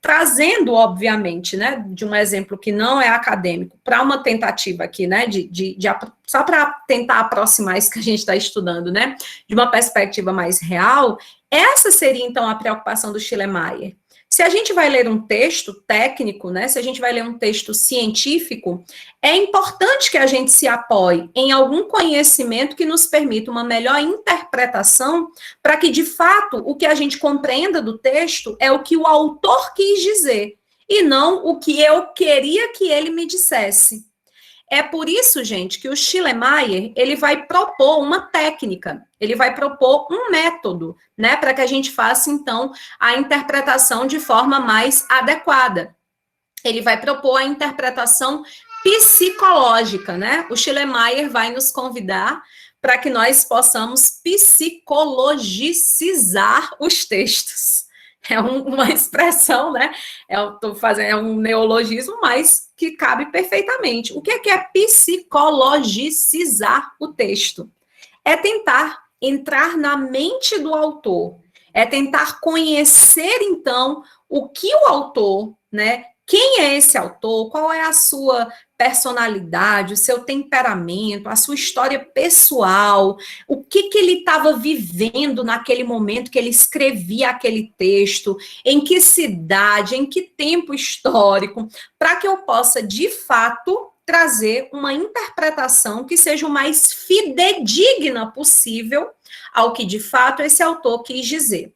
Trazendo, obviamente, né, de um exemplo que não é acadêmico, para uma tentativa aqui, né, só para tentar aproximar isso que a gente está estudando, né, de uma perspectiva mais real, essa seria, então, a preocupação do Schleiermacher. Se a gente vai ler um texto técnico, né, se a gente vai ler um texto científico, é importante que a gente se apoie em algum conhecimento que nos permita uma melhor interpretação, para que, de fato, o que a gente compreenda do texto é o que o autor quis dizer, e não o que eu queria que ele me dissesse. É por isso, gente, que o Schleiermacher, ele vai propor uma técnica, ele vai propor um método, né, para que a gente faça, então, a interpretação de forma mais adequada. Ele vai propor a interpretação psicológica, né? O Schleiermacher vai nos convidar para que nós possamos psicologicizar os textos. É uma expressão, né? É um neologismo, mas que cabe perfeitamente. O que é psicologicizar o texto? É tentar entrar na mente do autor, é tentar conhecer, então, o que o autor, né? Quem é esse autor? Qual é a sua personalidade, o seu temperamento, a sua história pessoal, o que ele estava vivendo naquele momento que ele escrevia aquele texto, em que cidade, em que tempo histórico, para que eu possa, de fato, trazer uma interpretação que seja o mais fidedigna possível ao que, de fato, esse autor quis dizer.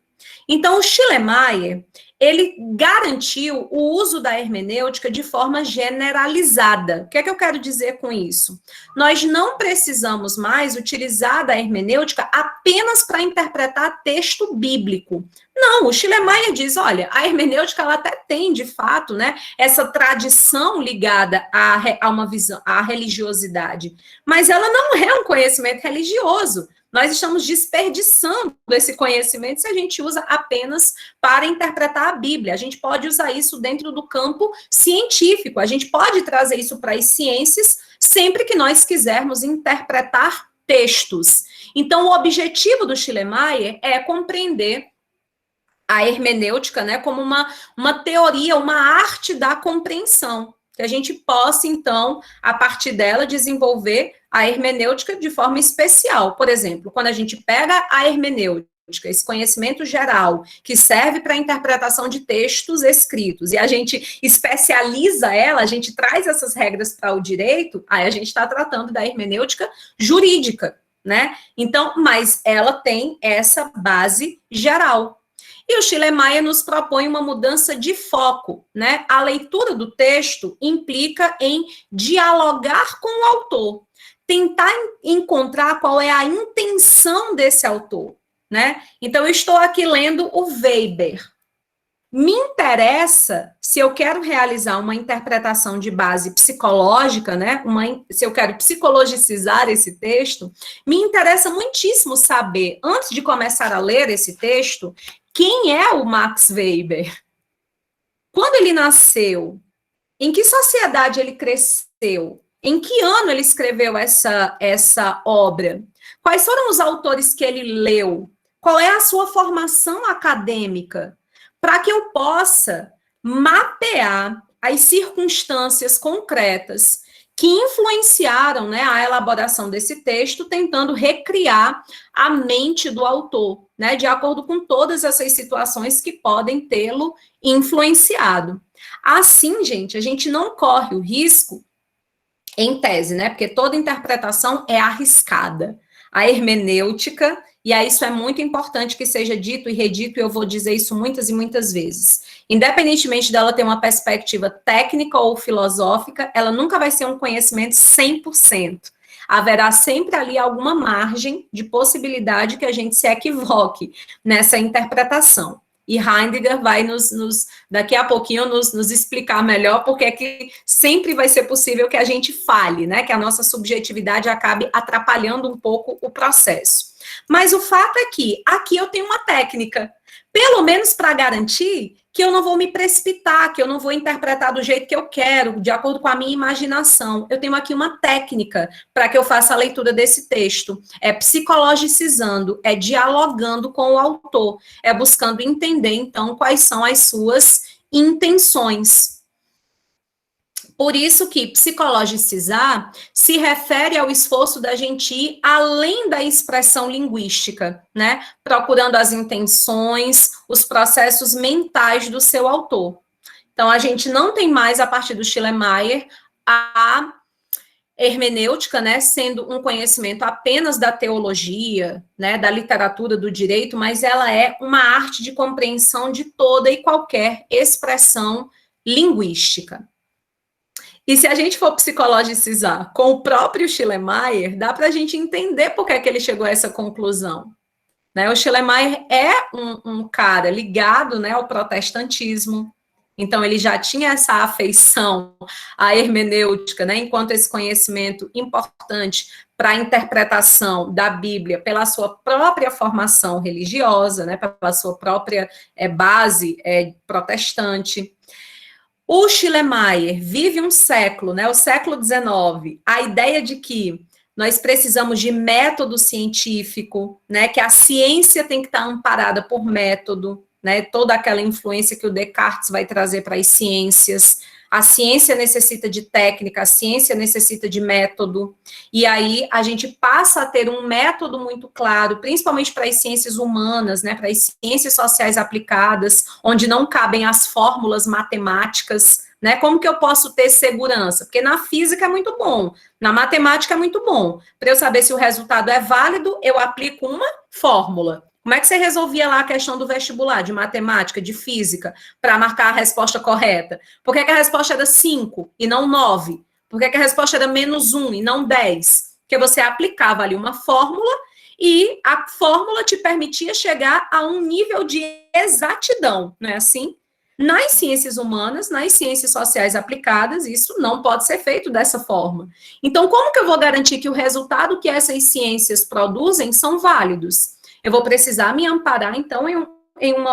Então, o Schleiermacher, ele garantiu o uso da hermenêutica de forma generalizada. O que é que eu quero dizer com isso? Nós não precisamos mais utilizar da hermenêutica apenas para interpretar texto bíblico. Não, o Schleiermacher diz, olha, a hermenêutica ela até tem, de fato, né, essa tradição ligada a uma visão, à religiosidade, mas ela não é um conhecimento religioso. Nós estamos desperdiçando esse conhecimento se a gente usa apenas para interpretar a Bíblia. A gente pode usar isso dentro do campo científico, a gente pode trazer isso para as ciências sempre que nós quisermos interpretar textos. Então, o objetivo do Schleiermacher é compreender a hermenêutica, né, como uma teoria, uma arte da compreensão, que a gente possa, então, a partir dela, desenvolver a hermenêutica de forma especial. Por exemplo, quando a gente pega a hermenêutica, esse conhecimento geral, que serve para a interpretação de textos escritos, e a gente especializa ela, a gente traz essas regras para o direito, aí a gente está tratando da hermenêutica jurídica, né? Então, mas ela tem essa base geral. E o Schleiermacher nos propõe uma mudança de foco, né? A leitura do texto implica em dialogar com o autor, tentar encontrar qual é a intenção desse autor, né? Então, eu estou aqui lendo o Weber. Me interessa, se eu quero realizar uma interpretação de base psicológica, né? Se eu quero psicologicizar esse texto, me interessa muitíssimo saber, antes de começar a ler esse texto, quem é o Max Weber? Quando ele nasceu? Em que sociedade ele cresceu? Em que ano ele escreveu essa obra? Quais foram os autores que ele leu? Qual é a sua formação acadêmica? Para que eu possa mapear as circunstâncias concretas que influenciaram, né, a elaboração desse texto, tentando recriar a mente do autor, né, de acordo com todas essas situações que podem tê-lo influenciado. Assim, gente, a gente não corre o risco, em tese, né, porque toda interpretação é arriscada. A hermenêutica, e aí isso é muito importante que seja dito e redito, e eu vou dizer isso muitas e muitas vezes. Independentemente dela ter uma perspectiva técnica ou filosófica, ela nunca vai ser um conhecimento 100%. Haverá sempre ali alguma margem de possibilidade que a gente se equivoque nessa interpretação. E Heidegger vai daqui a pouquinho nos explicar melhor porque é que sempre vai ser possível que a gente falhe, né? Que a nossa subjetividade acabe atrapalhando um pouco o processo. Mas o fato é que aqui eu tenho uma técnica, pelo menos para garantir que eu não vou me precipitar, que eu não vou interpretar do jeito que eu quero, de acordo com a minha imaginação. Eu tenho aqui uma técnica para que eu faça a leitura desse texto. É psicologicizando, é dialogando com o autor, é buscando entender, então, quais são as suas intenções. Por isso que psicologicizar se refere ao esforço da gente ir além da expressão linguística, né? Procurando as intenções, os processos mentais do seu autor. Então, a gente não tem mais, a partir do Schleiermacher, a hermenêutica, né, sendo um conhecimento apenas da teologia, né, da literatura do direito, mas ela é uma arte de compreensão de toda e qualquer expressão linguística. E se a gente for psicologicizar com o próprio Schleiermacher, dá para a gente entender por que é que ele chegou a essa conclusão. Né? O Schleiermacher é um cara ligado, né, ao protestantismo, então ele já tinha essa afeição à hermenêutica, né, enquanto esse conhecimento importante para a interpretação da Bíblia pela sua própria formação religiosa, né, pela sua própria base protestante. O Schleiermacher vive um século, né, o século XIX, a ideia de que nós precisamos de método científico, né, que a ciência tem que estar amparada por método, né, toda aquela influência que o Descartes vai trazer para as ciências. A ciência necessita de técnica, a ciência necessita de método, e aí a gente passa a ter um método muito claro, principalmente para as ciências humanas, né, para as ciências sociais aplicadas, onde não cabem as fórmulas matemáticas, né, como que eu posso ter segurança? Porque na física é muito bom, na matemática é muito bom, para eu saber se o resultado é válido, eu aplico uma fórmula. Como é que você resolvia lá a questão do vestibular, de matemática, de física, para marcar a resposta correta? Por que a resposta era 5 e não 9? Por que a resposta era -1 e não 10? Porque você aplicava ali uma fórmula e a fórmula te permitia chegar a um nível de exatidão, não é assim? Nas ciências humanas, nas ciências sociais aplicadas, isso não pode ser feito dessa forma. Então, como que eu vou garantir que o resultado que essas ciências produzem são válidos? Eu vou precisar me amparar, então, em um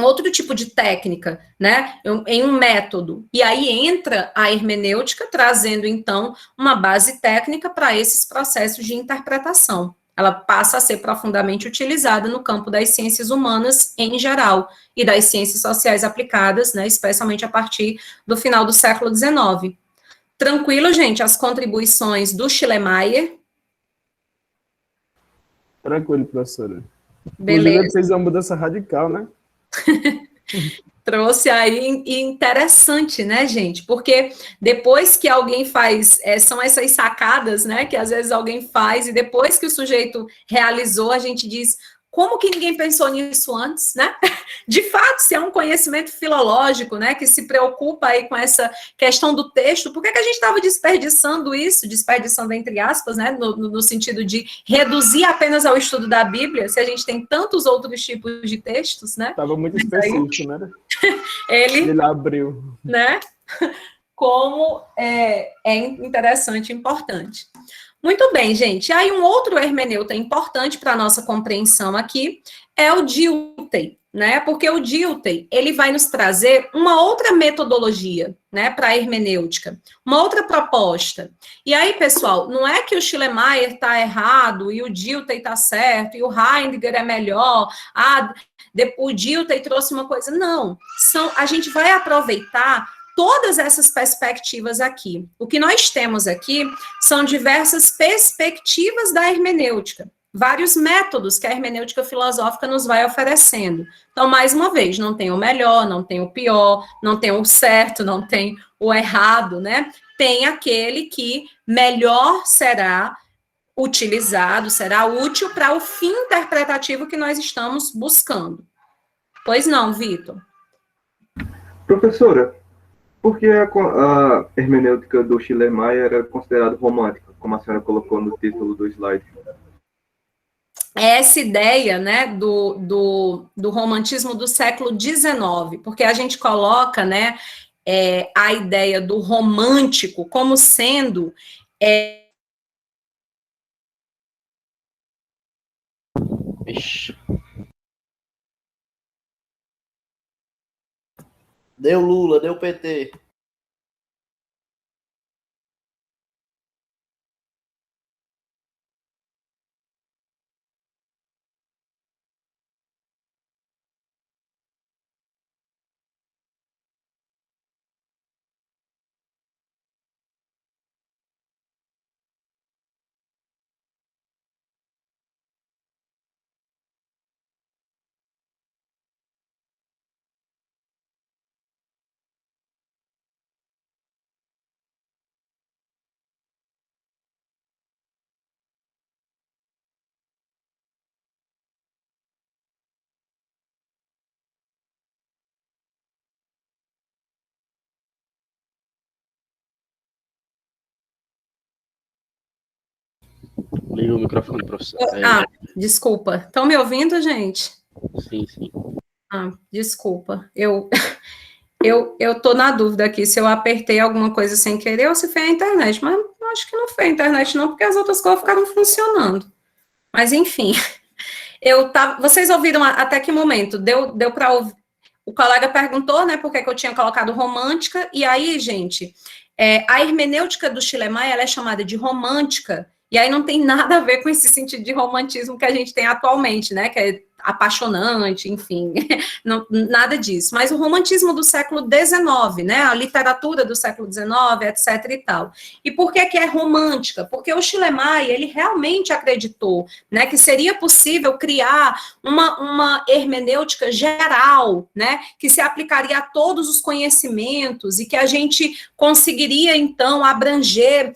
outro tipo de técnica, né? Em um método. E aí entra a hermenêutica, trazendo, então, uma base técnica para esses processos de interpretação. Ela passa a ser profundamente utilizada no campo das ciências humanas em geral, e das ciências sociais aplicadas, né? Especialmente a partir do final do século XIX. Tranquilo, gente? As contribuições do Schleiermacher. Tranquilo, professora. Beleza. Ele fez uma mudança radical, né? Trouxe aí, e interessante, né, gente? Porque depois que alguém faz, são essas sacadas, né, que às vezes alguém faz, e depois que o sujeito realizou, a gente diz, como que ninguém pensou nisso antes, né? De fato, se é um conhecimento filológico, né, que se preocupa aí com essa questão do texto, por que a gente estava desperdiçando isso, desperdiçando entre aspas, né, no sentido de reduzir apenas ao estudo da Bíblia, se a gente tem tantos outros tipos de textos, né? Estava muito específico, né? Ele abriu. Né? Como é interessante e importante. Muito bem, gente. Aí um outro hermeneuta importante para a nossa compreensão aqui é o Dilthey, né? Porque o Dilthey, ele vai nos trazer uma outra metodologia, né, para a hermenêutica, uma outra proposta. E aí, pessoal, não é que o Schleiermacher está errado e o Dilthey está certo e o Heidegger é melhor, o Dilthey trouxe uma coisa. Não, a gente vai aproveitar todas essas perspectivas aqui. O que nós temos aqui são diversas perspectivas da hermenêutica, vários métodos que a hermenêutica filosófica nos vai oferecendo. Então, mais uma vez, não tem o melhor, não tem o pior, não tem o certo, não tem o errado, né? Tem aquele que melhor será utilizado, será útil para o fim interpretativo que nós estamos buscando. Pois não, Vitor? Professora, por que a hermenêutica do Schleiermacher era considerada romântica, como a senhora colocou no título do slide? Essa ideia, né, do romantismo do século XIX, porque a gente coloca, né, a ideia do romântico como sendo Deu Lula, deu PT. Liga o microfone, professor. Desculpa. Estão me ouvindo, gente? Sim, sim. Desculpa. Eu tô na dúvida aqui se eu apertei alguma coisa sem querer ou se foi a internet, mas eu acho que não foi a internet não, porque as outras coisas ficaram funcionando. Mas, enfim, vocês ouviram até que momento? Deu para ouvir? O colega perguntou, né, por que eu tinha colocado romântica, e aí, gente, a hermenêutica do Schleiermacher, ela é chamada de romântica, e aí não tem nada a ver com esse sentido de romantismo que a gente tem atualmente, né, que é apaixonante, enfim, não, nada disso. Mas o romantismo do século XIX, né, a literatura do século XIX, etc. e tal. E por que é romântica? Porque o Schleiermacher, ele realmente acreditou, né, que seria possível criar uma hermenêutica geral, né, que se aplicaria a todos os conhecimentos e que a gente conseguiria, então, abranger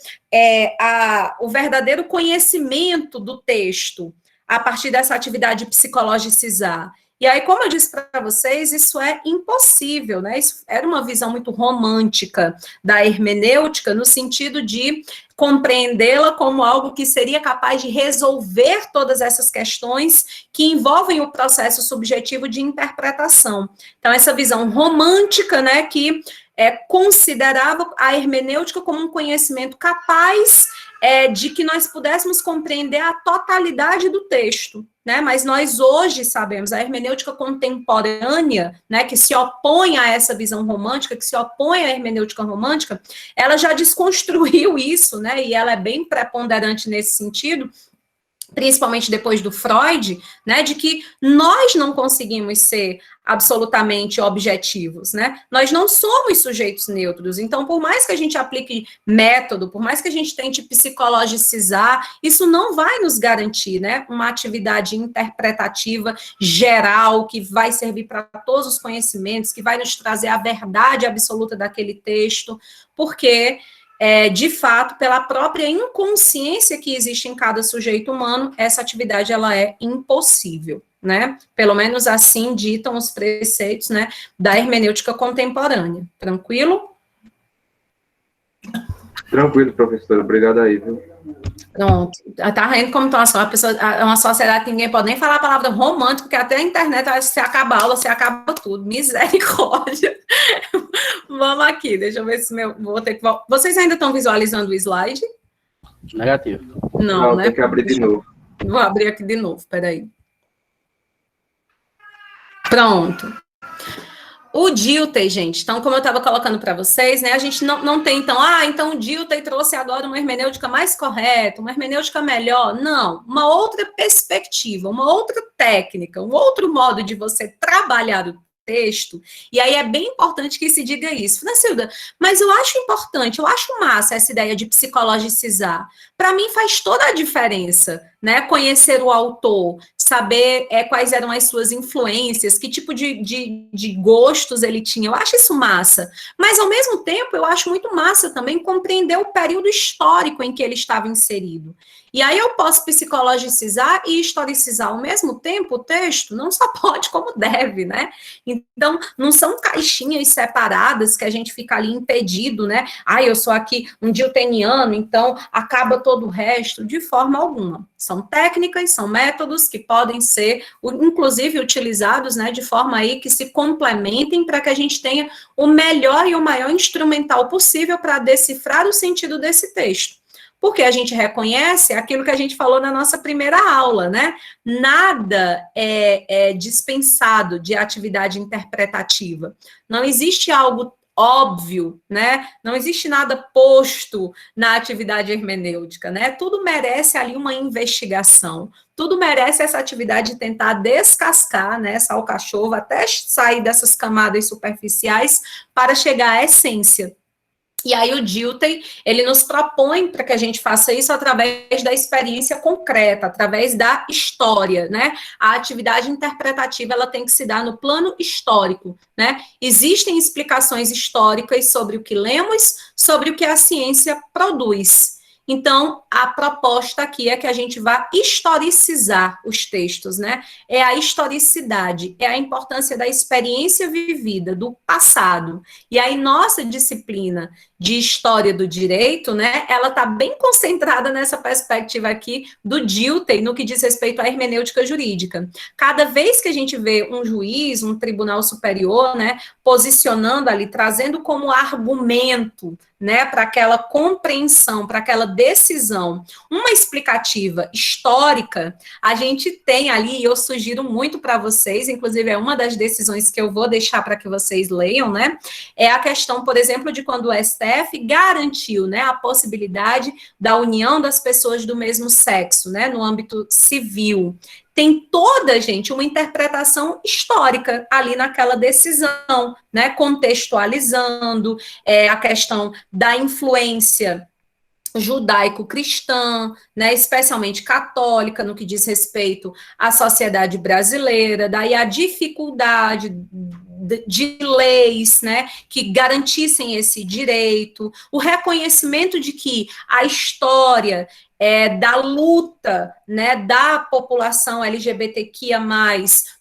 o verdadeiro conhecimento do texto, a partir dessa atividade de psicologicizar. E aí, como eu disse para vocês, isso é impossível, né? Isso era uma visão muito romântica da hermenêutica, no sentido de compreendê-la como algo que seria capaz de resolver todas essas questões que envolvem o processo subjetivo de interpretação. Então, essa visão romântica, né, que considerava a hermenêutica como um conhecimento capaz de que nós pudéssemos compreender a totalidade do texto, né? Mas nós hoje sabemos, a hermenêutica contemporânea, né, que se opõe a essa visão romântica, que se opõe à hermenêutica romântica, ela já desconstruiu isso, né? E ela é bem preponderante nesse sentido, principalmente depois do Freud, né, de que nós não conseguimos ser absolutamente objetivos, né, nós não somos sujeitos neutros, então, por mais que a gente aplique método, por mais que a gente tente psicologicizar, isso não vai nos garantir, né, uma atividade interpretativa geral, que vai servir para todos os conhecimentos, que vai nos trazer a verdade absoluta daquele texto, porque de fato, pela própria inconsciência que existe em cada sujeito humano, essa atividade ela é impossível, né? Pelo menos assim ditam os preceitos, né, da hermenêutica contemporânea. Tranquilo? Tranquilo, professor. Obrigado aí, viu? Pronto. Tá vendo como tá uma sociedade que ninguém pode nem falar a palavra romântico, que até a internet, se acaba a aula, se acaba tudo. Misericórdia. Vamos aqui, deixa eu ver se vou ter que... Vocês ainda estão visualizando o slide? Negativo. Não, né? Tem que abrir de novo. Vou abrir aqui de novo, peraí. Pronto. O Dilthey, gente, então, como eu estava colocando para vocês, né, a gente não tem, então, então o Dilthey trouxe agora uma hermenêutica mais correta, uma hermenêutica melhor. Não, uma outra perspectiva, uma outra técnica, um outro modo de você trabalhar o texto, e aí é bem importante que se diga isso. Francilda, mas eu acho importante, eu acho massa essa ideia de psicologicizar. Para mim faz toda a diferença, né, conhecer o autor, saber quais eram as suas influências, que tipo de gostos ele tinha. Eu acho isso massa. Mas, ao mesmo tempo, eu acho muito massa também compreender o período histórico em que ele estava inserido. E aí eu posso psicologicizar e historicizar ao mesmo tempo o texto, não só pode, como deve, né? Então, não são caixinhas separadas que a gente fica ali impedido, né? Eu sou aqui um diltheniano, então acaba todo o resto, de forma alguma. São técnicas, são métodos que podem ser, inclusive, utilizados, né, de forma aí que se complementem para que a gente tenha o melhor e o maior instrumental possível para decifrar o sentido desse texto. Porque a gente reconhece aquilo que a gente falou na nossa primeira aula, né? Nada é dispensado de atividade interpretativa. Não existe algo óbvio, né? Não existe nada posto na atividade hermenêutica, né? Tudo merece ali uma investigação. Tudo merece essa atividade de tentar descascar, né, essa alcachova, até sair dessas camadas superficiais para chegar à essência. E aí o Dilthey, ele nos propõe para que a gente faça isso através da experiência concreta, através da história, né? A atividade interpretativa, ela tem que se dar no plano histórico, né? Existem explicações históricas sobre o que lemos, sobre o que a ciência produz. Então, a proposta aqui é que a gente vá historicizar os textos, né? É a historicidade, é a importância da experiência vivida, do passado. E aí, nossa disciplina de história do direito, né, ela está bem concentrada nessa perspectiva aqui do Dilthey, no que diz respeito à hermenêutica jurídica. Cada vez que a gente vê um juiz, um tribunal superior, né, posicionando ali, trazendo como argumento, né, para aquela compreensão, para aquela decisão, uma explicativa histórica, a gente tem ali, e eu sugiro muito para vocês, inclusive é uma das decisões que eu vou deixar para que vocês leiam, né, é a questão, por exemplo, de quando o STF garantiu, né, a possibilidade da união das pessoas do mesmo sexo, né, no âmbito civil. Tem toda, gente, uma interpretação histórica ali naquela decisão, né, contextualizando a questão da influência judaico-cristã, né, especialmente católica, no que diz respeito à sociedade brasileira, daí a dificuldade de leis, né, que garantissem esse direito, o reconhecimento de que a história da luta, né, da população LGBTQIA+,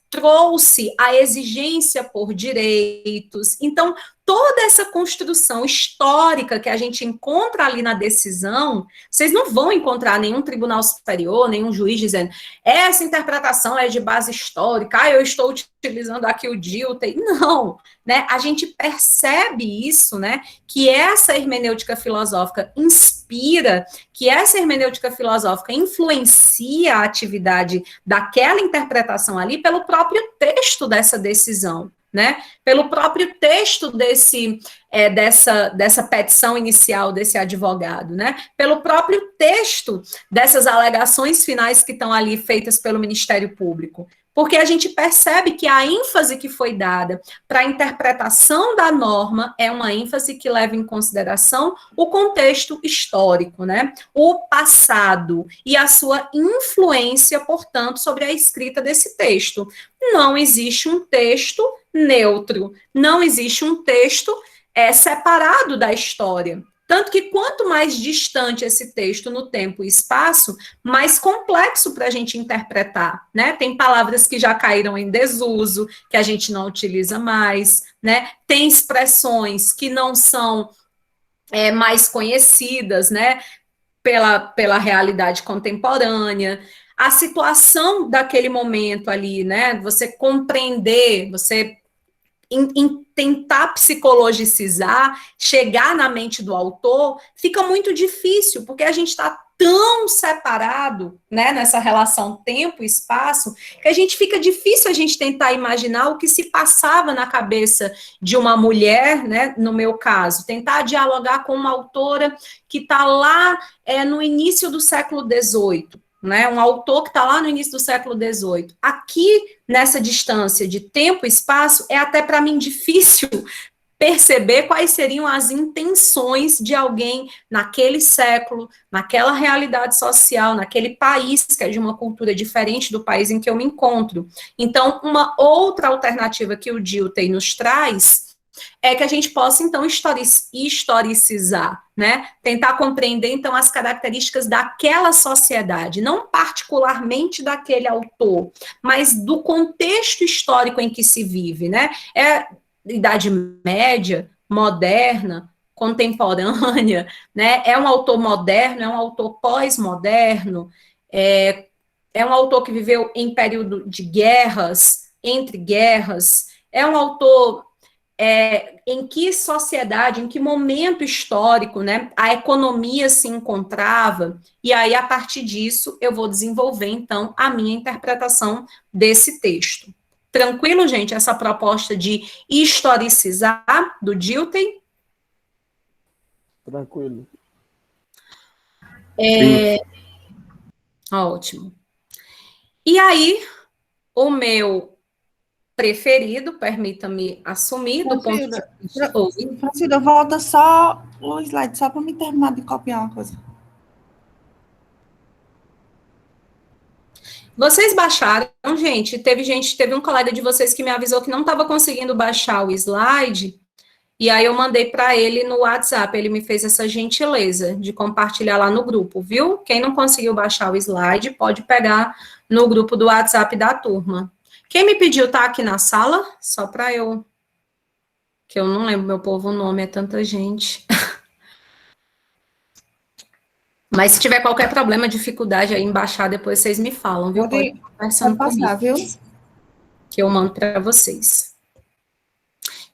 trouxe a exigência por direitos. Então, toda essa construção histórica que a gente encontra ali na decisão, vocês não vão encontrar nenhum tribunal superior, nenhum juiz dizendo, essa interpretação é de base histórica, eu estou utilizando aqui o Dilthey. Não, né? A gente percebe isso, né? Que essa hermenêutica filosófica inspira, que essa hermenêutica filosófica influencia a atividade daquela interpretação ali pelo próprio texto dessa decisão, né? Pelo próprio texto dessa petição inicial desse advogado, né? Pelo próprio texto dessas alegações finais que estão ali feitas pelo Ministério Público. Porque a gente percebe que a ênfase que foi dada para a interpretação da norma é uma ênfase que leva em consideração o contexto histórico, né? O passado e a sua influência, portanto, sobre a escrita desse texto. Não existe um texto neutro, não existe um texto separado da história. Tanto que quanto mais distante esse texto no tempo e espaço, mais complexo para a gente interpretar, né? Tem palavras que já caíram em desuso, que a gente não utiliza mais, né? Tem expressões que não são mais conhecidas, né? Pela realidade contemporânea. A situação daquele momento ali, né? Você compreender, você em tentar psicologicizar, chegar na mente do autor, fica muito difícil, porque a gente está tão separado, né, nessa relação tempo e espaço, que a gente fica difícil a gente tentar imaginar o que se passava na cabeça de uma mulher, né, no meu caso, tentar dialogar com uma autora que está lá no início do século XVIII, né, um autor que está lá no início do século XVIII. Aqui, nessa distância de tempo e espaço, é até para mim difícil perceber quais seriam as intenções de alguém naquele século, naquela realidade social, naquele país, que é de uma cultura diferente do país em que eu me encontro. Então, uma outra alternativa que o Dilthey nos traz é que a gente possa, então, historicizar, né? Tentar compreender, então, as características daquela sociedade, não particularmente daquele autor, mas do contexto histórico em que se vive, né? Idade Média, moderna, contemporânea, né? É um autor moderno, é um autor pós-moderno, é um autor que viveu em período de guerras, entre guerras, é um autor em que sociedade, em que momento histórico, né, a economia se encontrava, e aí, a partir disso, eu vou desenvolver, então, a minha interpretação desse texto. Tranquilo, gente, essa proposta de historicizar do Dilthey? Tranquilo. Ótimo. E aí, o meu preferido, permita-me assumir, do ponto de vista... Francida, volta só o slide, só para me terminar de copiar uma coisa. Vocês baixaram, gente? Teve um colega de vocês que me avisou que não estava conseguindo baixar o slide, e aí eu mandei para ele no WhatsApp, ele me fez essa gentileza de compartilhar lá no grupo, viu? Quem não conseguiu baixar o slide, pode pegar no grupo do WhatsApp da turma. Quem me pediu tá aqui na sala? Só para eu... Que eu não lembro, meu povo, o nome, é tanta gente. Mas se tiver qualquer problema, dificuldade aí em baixar, depois vocês me falam, viu? Pode ir conversando passar, comigo, viu? que eu mando para vocês.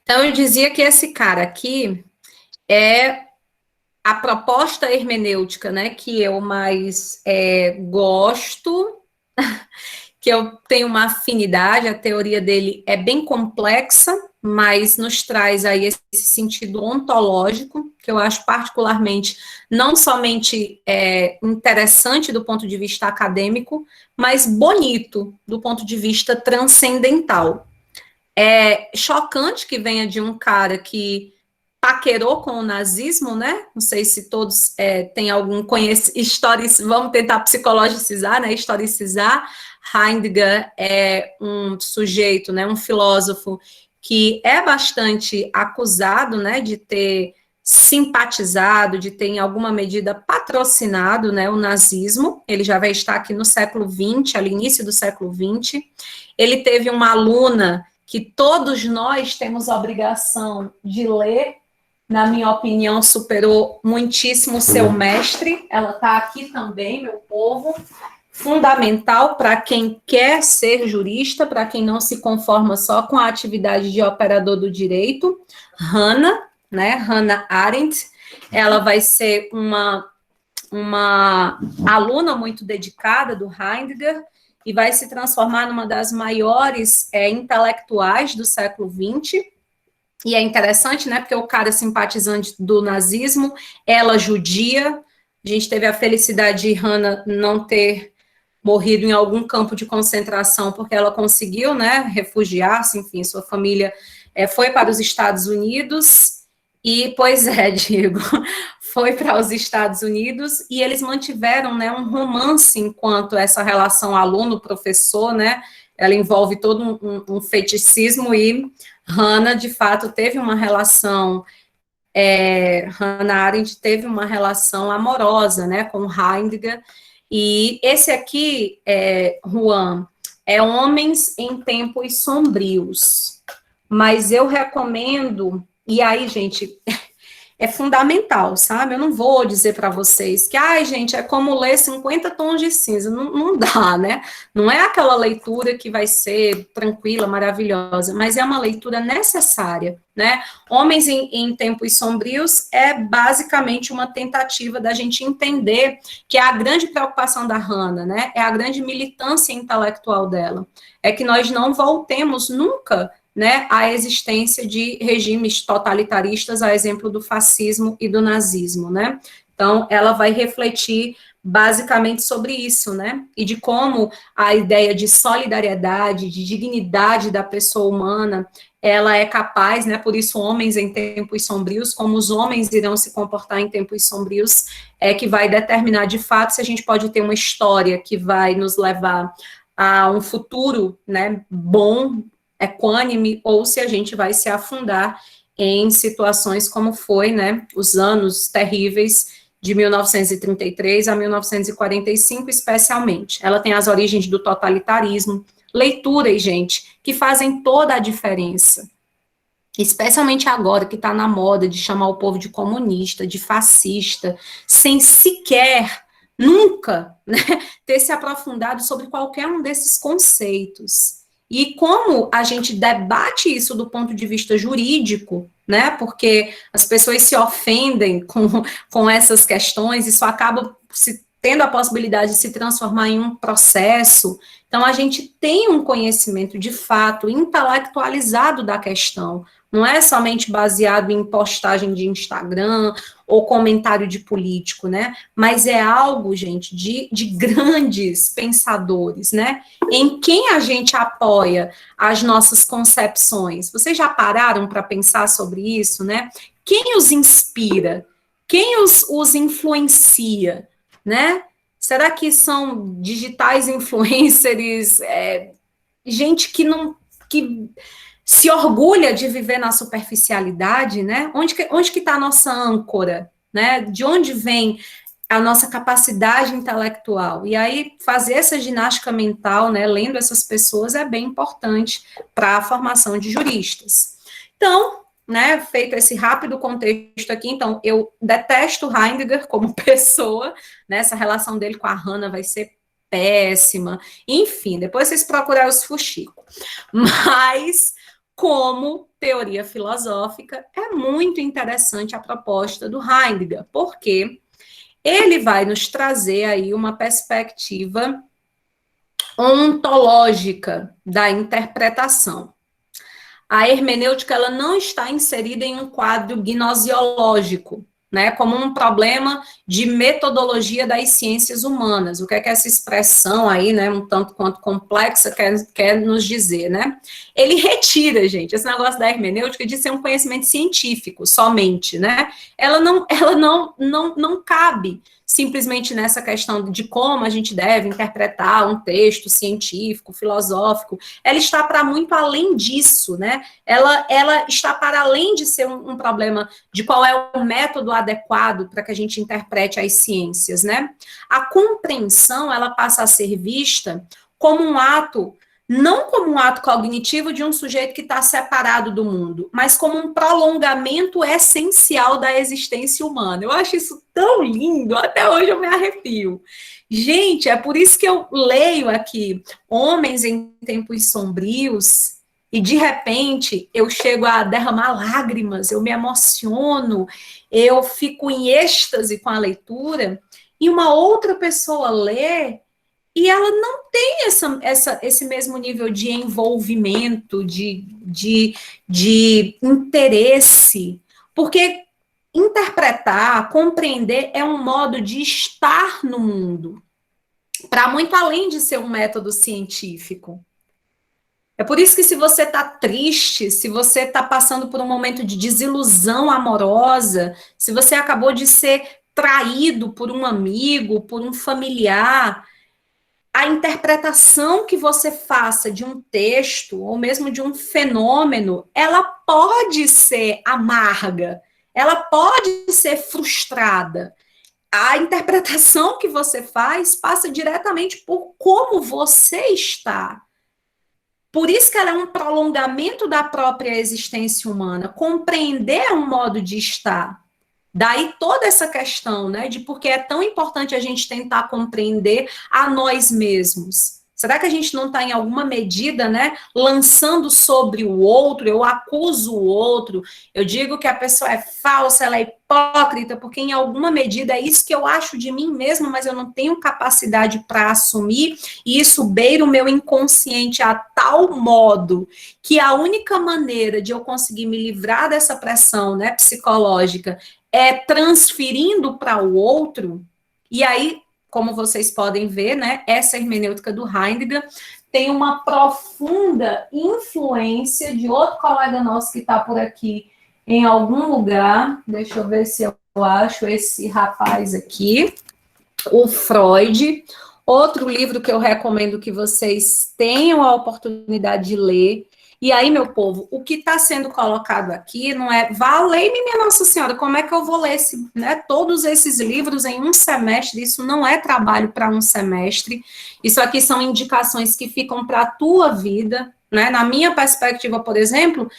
Então, eu dizia que esse cara aqui é a proposta hermenêutica, né, que eu mais gosto, que eu tenho uma afinidade, a teoria dele é bem complexa, mas nos traz aí esse sentido ontológico, que eu acho particularmente não somente interessante do ponto de vista acadêmico, mas bonito do ponto de vista transcendental. É chocante que venha de um cara que paquerou com o nazismo, né? Não sei se todos têm algum conhecimento, vamos tentar psicologicizar, né? Historicizar. Heidegger é um sujeito, né? Um filósofo que é bastante acusado, né? De ter simpatizado, de ter, em alguma medida, patrocinado, né? O nazismo. Ele já vai estar aqui no século XX, ali início do século XX. Ele teve uma aluna que todos nós temos a obrigação de ler, na minha opinião, superou muitíssimo seu mestre. Ela está aqui também, meu povo. Fundamental para quem quer ser jurista, para quem não se conforma só com a atividade de operador do direito. Hannah, né? Hannah Arendt. Ela vai ser uma aluna muito dedicada do Heidegger e vai se transformar numa das maiores intelectuais do século XX. E é interessante, né, porque o cara simpatizante do nazismo, ela judia. A gente teve a felicidade de Hannah não ter morrido em algum campo de concentração, porque ela conseguiu, né, refugiar-se, enfim, sua família foi para os Estados Unidos, e, pois Diego, foi para os Estados Unidos, e eles mantiveram, né, um romance enquanto essa relação aluno-professor, né, ela envolve todo um feticismo, e Hannah, de fato, teve uma relação Hannah Arendt teve uma relação amorosa, né, com Heidegger, e esse aqui, Juan, é Homens em Tempos Sombrios, mas eu recomendo, e aí, gente, é fundamental, sabe? Eu não vou dizer para vocês que, ai, gente, é como ler 50 tons de cinza, não dá, né? Não é aquela leitura que vai ser tranquila, maravilhosa, mas é uma leitura necessária, né? Homens em Tempos Sombrios é basicamente uma tentativa da gente entender que é a grande preocupação da Hannah, né? É a grande militância intelectual dela. É que nós não voltemos nunca, né, a existência de regimes totalitaristas, a exemplo do fascismo e do nazismo, né? Então, ela vai refletir basicamente sobre isso, né? E de como a ideia de solidariedade, de dignidade da pessoa humana, ela é capaz, né? Por isso, Homens em Tempos Sombrios, como os homens irão se comportar em tempos sombrios, que vai determinar de fato se a gente pode ter uma história que vai nos levar a um futuro, né, bom, equânime, ou se a gente vai se afundar em situações como foi, né, os anos terríveis de 1933 a 1945, especialmente. Ela tem as origens do totalitarismo, leituras, gente, que fazem toda a diferença, especialmente agora que está na moda de chamar o povo de comunista, de fascista, sem sequer, nunca, né, ter se aprofundado sobre qualquer um desses conceitos. E como a gente debate isso do ponto de vista jurídico, né, porque as pessoas se ofendem com essas questões, isso acaba tendo a possibilidade de se transformar em um processo. Então, a gente tem um conhecimento, de fato, intelectualizado da questão, não é somente baseado em postagem de Instagram ou comentário de político, né? Mas é algo, gente, de grandes pensadores, né? Em quem a gente apoia as nossas concepções. Vocês já pararam para pensar sobre isso, né? Quem os inspira? Quem os influencia, né? Será que são digitais influencers, gente que não... que se orgulha de viver na superficialidade, né? Onde que está a nossa âncora, né? De onde vem a nossa capacidade intelectual? E aí, fazer essa ginástica mental, né, lendo essas pessoas, é bem importante para a formação de juristas. Então, né, feito esse rápido contexto aqui, então, eu detesto Heidegger como pessoa, né? Essa relação dele com a Hannah vai ser péssima, enfim, depois vocês procurarem os fuxicos. Mas, como teoria filosófica, é muito interessante a proposta do Heidegger, porque ele vai nos trazer aí uma perspectiva ontológica da interpretação. A hermenêutica, ela não está inserida em um quadro gnosiológico, né, como um problema de metodologia das ciências humanas. O que é que essa expressão aí, né, um tanto quanto complexa, quer nos dizer, né? Ele retira, gente, esse negócio da hermenêutica de ser um conhecimento científico somente, né? Ela não cabe simplesmente nessa questão de como a gente deve interpretar um texto científico, filosófico. Ela está para muito além disso, né? Ela está para além de ser um problema de qual é o método adequado para que a gente interprete as ciências, né? A compreensão, ela passa a ser vista como um ato, não como um ato cognitivo de um sujeito que está separado do mundo, mas como um prolongamento essencial da existência humana. Eu acho isso tão lindo, até hoje eu me arrepio. Gente, é por isso que eu leio aqui Homens em Tempos Sombrios, e de repente eu chego a derramar lágrimas, eu me emociono, eu fico em êxtase com a leitura, e uma outra pessoa lê, e ela não tem esse mesmo nível de envolvimento, de interesse, porque interpretar, compreender é um modo de estar no mundo, para muito além de ser um método científico. É por isso que se você está triste, se você está passando por um momento de desilusão amorosa, se você acabou de ser traído por um amigo, por um familiar, a interpretação que você faça de um texto, ou mesmo de um fenômeno, ela pode ser amarga, ela pode ser frustrada. A interpretação que você faz passa diretamente por como você está. Por isso que ela é um prolongamento da própria existência humana. Compreender um modo de estar. Daí toda essa questão, né, de por que é tão importante a gente tentar compreender a nós mesmos. Será que a gente não está, em alguma medida, né, lançando sobre o outro? Eu acuso o outro, eu digo que a pessoa é falsa, ela é hipócrita, porque em alguma medida é isso que eu acho de mim mesma, mas eu não tenho capacidade para assumir, e isso beira o meu inconsciente a tal modo que a única maneira de eu conseguir me livrar dessa pressão, né, psicológica é transferindo para o outro. E aí, como vocês podem ver, né, essa hermenêutica do Heidegger tem uma profunda influência de outro colega nosso que está por aqui em algum lugar. Deixa eu ver se eu acho esse rapaz aqui, o Freud. Outro livro que eu recomendo que vocês tenham a oportunidade de ler. E aí, meu povo, o que está sendo colocado aqui não é, valei-me, minha Nossa Senhora, como é que eu vou ler todos esses livros em um semestre? Isso não é trabalho para um semestre, isso aqui são indicações que ficam para a tua vida, né? Na minha perspectiva, por exemplo,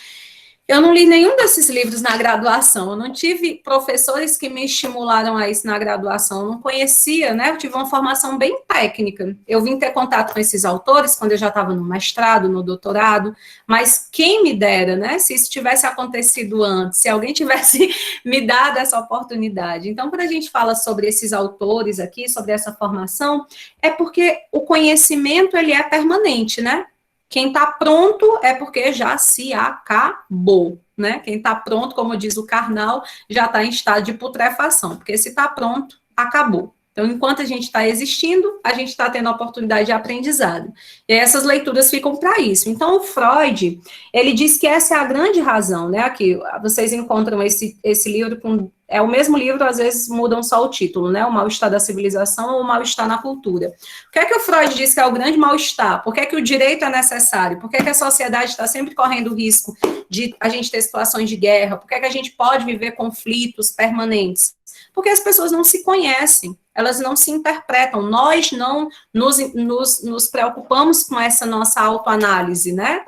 eu não li nenhum desses livros na graduação, eu não tive professores que me estimularam a isso na graduação, eu não conhecia, né? Eu tive uma formação bem técnica. Eu vim ter contato com esses autores quando eu já estava no mestrado, no doutorado, mas quem me dera, né? Se isso tivesse acontecido antes, se alguém tivesse me dado essa oportunidade. Então, quando a gente fala sobre esses autores aqui, sobre essa formação, é porque o conhecimento, ele é permanente, né? Quem está pronto é porque já se acabou, né? Quem está pronto, como diz o Karnal, já está em estado de putrefação, porque se está pronto, acabou. Então, enquanto a gente está existindo, a gente está tendo a oportunidade de aprendizado. E essas leituras ficam para isso. Então, o Freud, ele diz que essa é a grande razão, né? Aqui, vocês encontram esse livro com... É o mesmo livro, às vezes mudam só o título, né? O mal-estar da civilização ou o mal-estar na cultura. O que é que o Freud diz que é o grande mal-estar? Por que é que o direito é necessário? Por que é que a sociedade está sempre correndo o risco de a gente ter situações de guerra? Por que é que a gente pode viver conflitos permanentes? Porque as pessoas não se conhecem, elas não se interpretam. Nós não nos preocupamos com essa nossa autoanálise, né?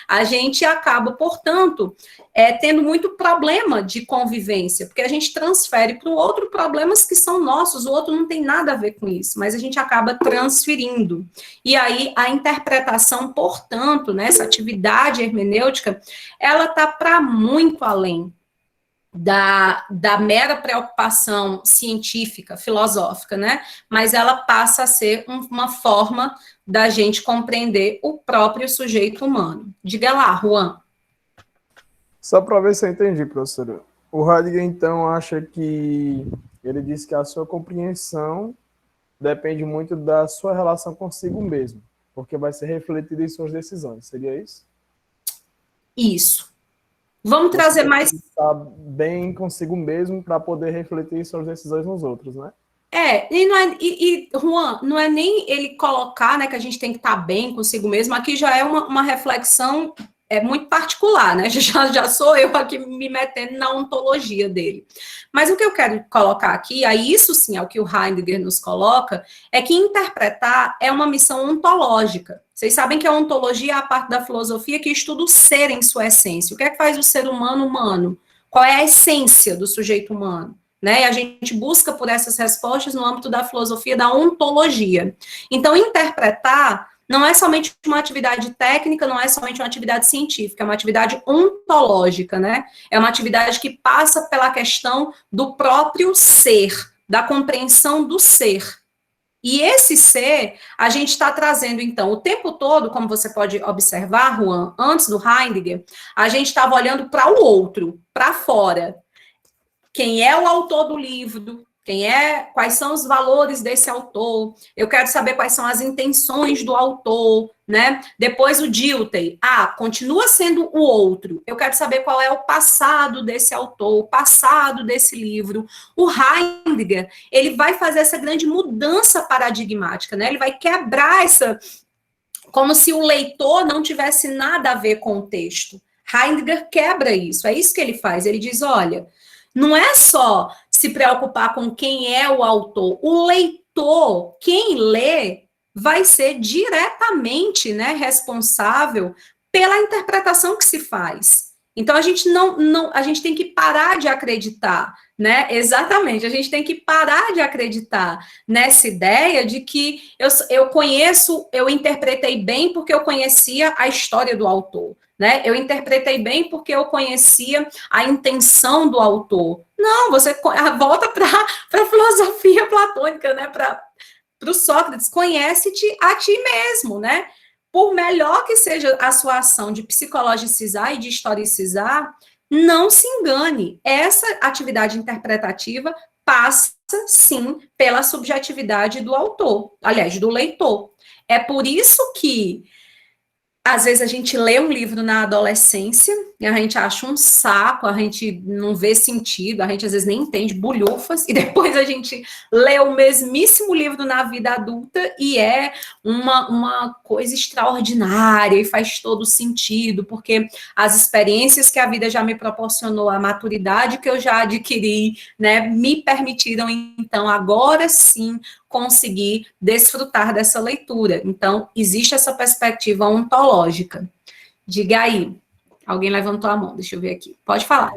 A gente acaba, portanto, tendo muito problema de convivência, porque a gente transfere para o outro problemas que são nossos, o outro não tem nada a ver com isso, mas a gente acaba transferindo. E aí, a interpretação, portanto, né, essa atividade hermenêutica, ela está para muito além da mera preocupação científica, filosófica, né? Mas ela passa a ser uma forma da gente compreender o próprio sujeito humano. Diga lá, Juan. Só para ver se eu entendi, professora. O Heidegger, então, acha que... Ele diz que a sua compreensão depende muito da sua relação consigo mesmo, porque vai ser refletida em suas decisões. Seria isso? Isso. Vamos trazer mais... Estar bem consigo mesmo para poder refletir suas decisões nos outros, né? Juan, não é nem ele colocar, né, que a gente tem que estar bem consigo mesmo, aqui já é uma reflexão muito particular, né, já sou eu aqui me metendo na ontologia dele. Mas o que eu quero colocar aqui, aí isso sim é o que o Heidegger nos coloca, é que interpretar é uma missão ontológica. Vocês sabem que a ontologia é a parte da filosofia que estuda o ser em sua essência. O que é que faz o ser humano humano? Qual é a essência do sujeito humano? Né? E a gente busca por essas respostas no âmbito da filosofia da ontologia. Então, interpretar não é somente uma atividade técnica, não é somente uma atividade científica, é uma atividade ontológica, né? É uma atividade que passa pela questão do próprio ser, da compreensão do ser. E esse ser, a gente está trazendo, então, o tempo todo, como você pode observar, Juan, antes do Heidegger, a gente estava olhando para o outro, para fora. Quem é o autor do livro? Quais são os valores desse autor? Eu quero saber quais são as intenções do autor, né? Depois o Dilthey, continua sendo o outro. Eu quero saber qual é o passado desse autor, o passado desse livro. O Heidegger, ele vai fazer essa grande mudança paradigmática, né? Ele vai quebrar como se o leitor não tivesse nada a ver com o texto. Heidegger quebra isso, é isso que ele faz. Ele diz, olha, não é só se preocupar com quem é o autor. O leitor, quem lê, vai ser diretamente, né, responsável pela interpretação que se faz. Então, a gente a gente tem que parar de acreditar, né? Exatamente, a gente tem que parar de acreditar nessa ideia de que eu interpretei bem porque eu conhecia a história do autor, né? Eu interpretei bem porque eu conhecia a intenção do autor. Não, você volta para a filosofia platônica, né? Para o Sócrates, conhece-te a ti mesmo, né? Por melhor que seja a sua ação de psicologicizar e de historicizar, não se engane, essa atividade interpretativa passa, sim, pela subjetividade do autor, aliás, do leitor. É por isso que, às vezes, a gente lê um livro na adolescência e a gente acha um saco, a gente não vê sentido, a gente, às vezes, nem entende bulhufas, e depois a gente lê o mesmíssimo livro na vida adulta e é uma coisa extraordinária e faz todo sentido, porque as experiências que a vida já me proporcionou, a maturidade que eu já adquiri, né, me permitiram, então, agora sim, conseguir desfrutar dessa leitura. Então, existe essa perspectiva ontológica. Diga aí. Alguém levantou a mão, deixa eu ver aqui. Pode falar.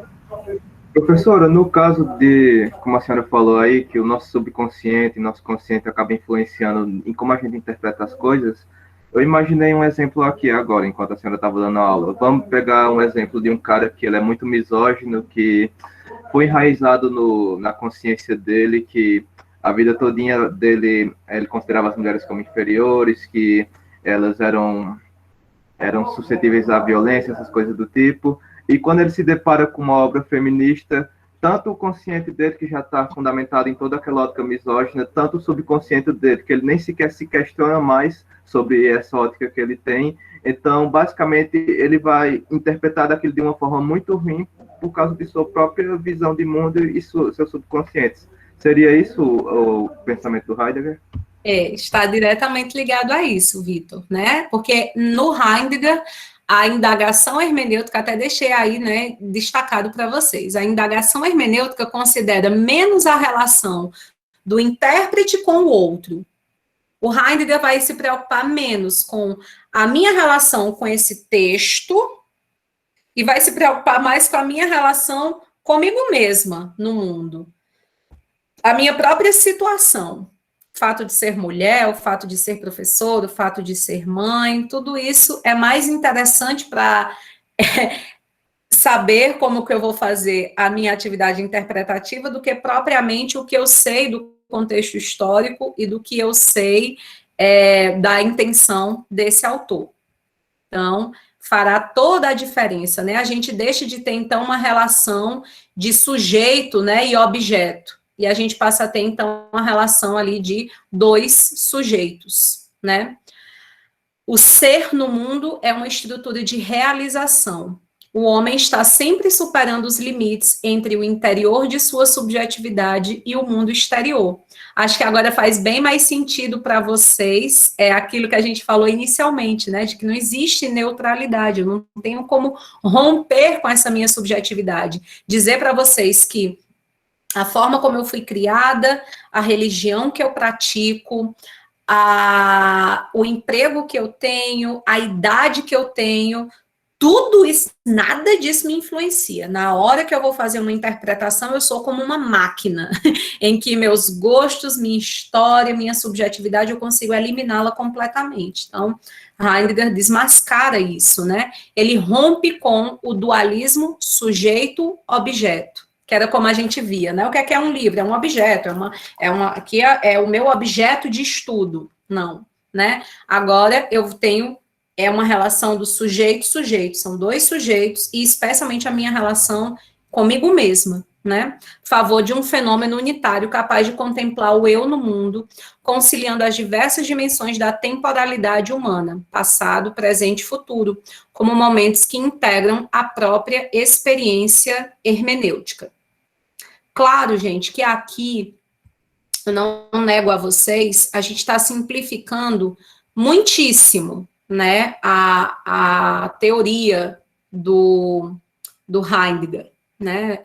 Professora, no caso de, como a senhora falou aí, que o nosso subconsciente e nosso consciente acaba influenciando em como a gente interpreta as coisas, eu imaginei um exemplo aqui agora, enquanto a senhora estava dando aula. Vamos pegar um exemplo de um cara que ele é muito misógino, que foi enraizado na consciência dele, que a vida todinha dele, ele considerava as mulheres como inferiores, que elas eram suscetíveis à violência, essas coisas do tipo. E quando ele se depara com uma obra feminista, tanto o consciente dele, que já está fundamentado em toda aquela ótica misógina, tanto o subconsciente dele, que ele nem sequer se questiona mais sobre essa ótica que ele tem. Então, basicamente, ele vai interpretar daquilo de uma forma muito ruim por causa de sua própria visão de mundo e seus subconscientes. Seria isso o pensamento do Heidegger? Está diretamente ligado a isso, Vitor, né? Porque no Heidegger, a indagação hermenêutica, até deixei aí, né, destacado para vocês, a indagação hermenêutica considera menos a relação do intérprete com o outro. O Heidegger vai se preocupar menos com a minha relação com esse texto e vai se preocupar mais com a minha relação comigo mesma no mundo. A minha própria situação. O fato de ser mulher, o fato de ser professor, o fato de ser mãe, tudo isso é mais interessante para saber como que eu vou fazer a minha atividade interpretativa do que propriamente o que eu sei do contexto histórico e do que eu sei da intenção desse autor. Então, fará toda a diferença, né? A gente deixa de ter, então, uma relação de sujeito, né, e objeto. E a gente passa a ter, então, uma relação ali de dois sujeitos, né? O ser no mundo é uma estrutura de realização. O homem está sempre superando os limites entre o interior de sua subjetividade e o mundo exterior. Acho que agora faz bem mais sentido para vocês aquilo que a gente falou inicialmente, né? De que não existe neutralidade, eu não tenho como romper com essa minha subjetividade. Dizer para vocês que a forma como eu fui criada, a religião que eu pratico, o emprego que eu tenho, a idade que eu tenho, tudo isso, nada disso me influencia. Na hora que eu vou fazer uma interpretação, eu sou como uma máquina, em que meus gostos, minha história, minha subjetividade, eu consigo eliminá-la completamente. Então, Heidegger desmascara isso, né? Ele rompe com o dualismo sujeito-objeto, que era como a gente via, né? O que é um livro? É um objeto, aqui é o meu objeto de estudo. Não, né? Agora eu tenho uma relação do sujeito-sujeito, são dois sujeitos, e especialmente a minha relação comigo mesma, né? A favor de um fenômeno unitário capaz de contemplar o eu no mundo, conciliando as diversas dimensões da temporalidade humana, passado, presente e futuro, como momentos que integram a própria experiência hermenêutica. Claro, gente, que aqui, eu não nego a vocês, a gente está simplificando muitíssimo, né, a teoria do Heidegger, né?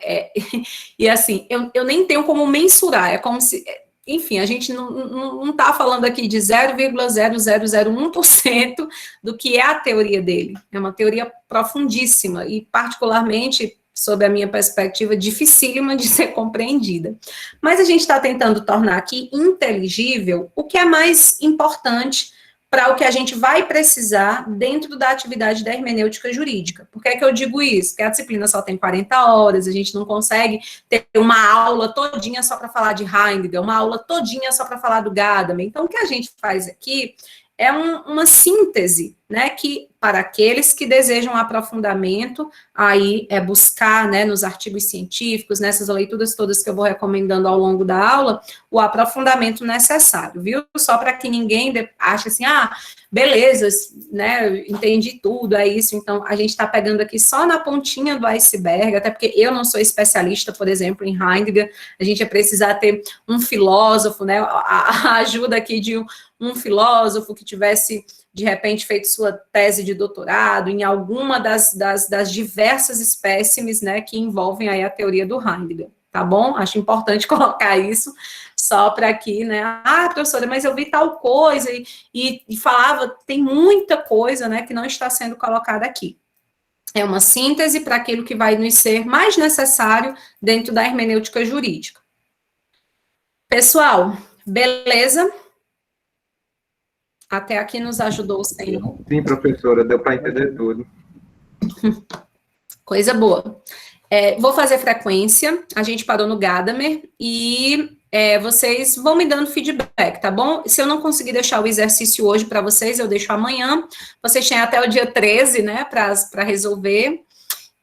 E assim, eu nem tenho como mensurar, é como se, enfim, a gente não está falando aqui de 0,0001% do que é a teoria dele. É uma teoria profundíssima e, particularmente, sob a minha perspectiva, dificílima de ser compreendida. Mas a gente está tentando tornar aqui inteligível o que é mais importante para o que a gente vai precisar dentro da atividade da hermenêutica jurídica. Por que é que eu digo isso? Porque a disciplina só tem 40 horas, a gente não consegue ter uma aula todinha só para falar de Heidegger, uma aula todinha só para falar do Gadamer. Então, o que a gente faz aqui é uma síntese, né, que para aqueles que desejam aprofundamento, aí é buscar, né, nos artigos científicos, nessas leituras todas que eu vou recomendando ao longo da aula, o aprofundamento necessário, viu? Só para que ninguém ache assim, beleza, né, entendi tudo, é isso. Então, a gente está pegando aqui só na pontinha do iceberg, até porque eu não sou especialista, por exemplo, em Heidegger, a gente ia precisar ter um filósofo, né, a ajuda aqui de um filósofo que tivesse, de repente, feito sua tese de doutorado em alguma das diversas espécimes, né, que envolvem aí a teoria do Heidegger, tá bom? Acho importante colocar isso, só para aqui, né, professora, mas eu vi tal coisa, e falava, tem muita coisa, né, que não está sendo colocada aqui. É uma síntese para aquilo que vai nos ser mais necessário dentro da hermenêutica jurídica. Pessoal, beleza? Até aqui nos ajudou o Senhor. Sim, professora, deu para entender tudo. Coisa boa. Vou fazer frequência, a gente parou no Gadamer, e vocês vão me dando feedback, tá bom? Se eu não conseguir deixar o exercício hoje para vocês, eu deixo amanhã. Vocês têm até o dia 13, né, para resolver,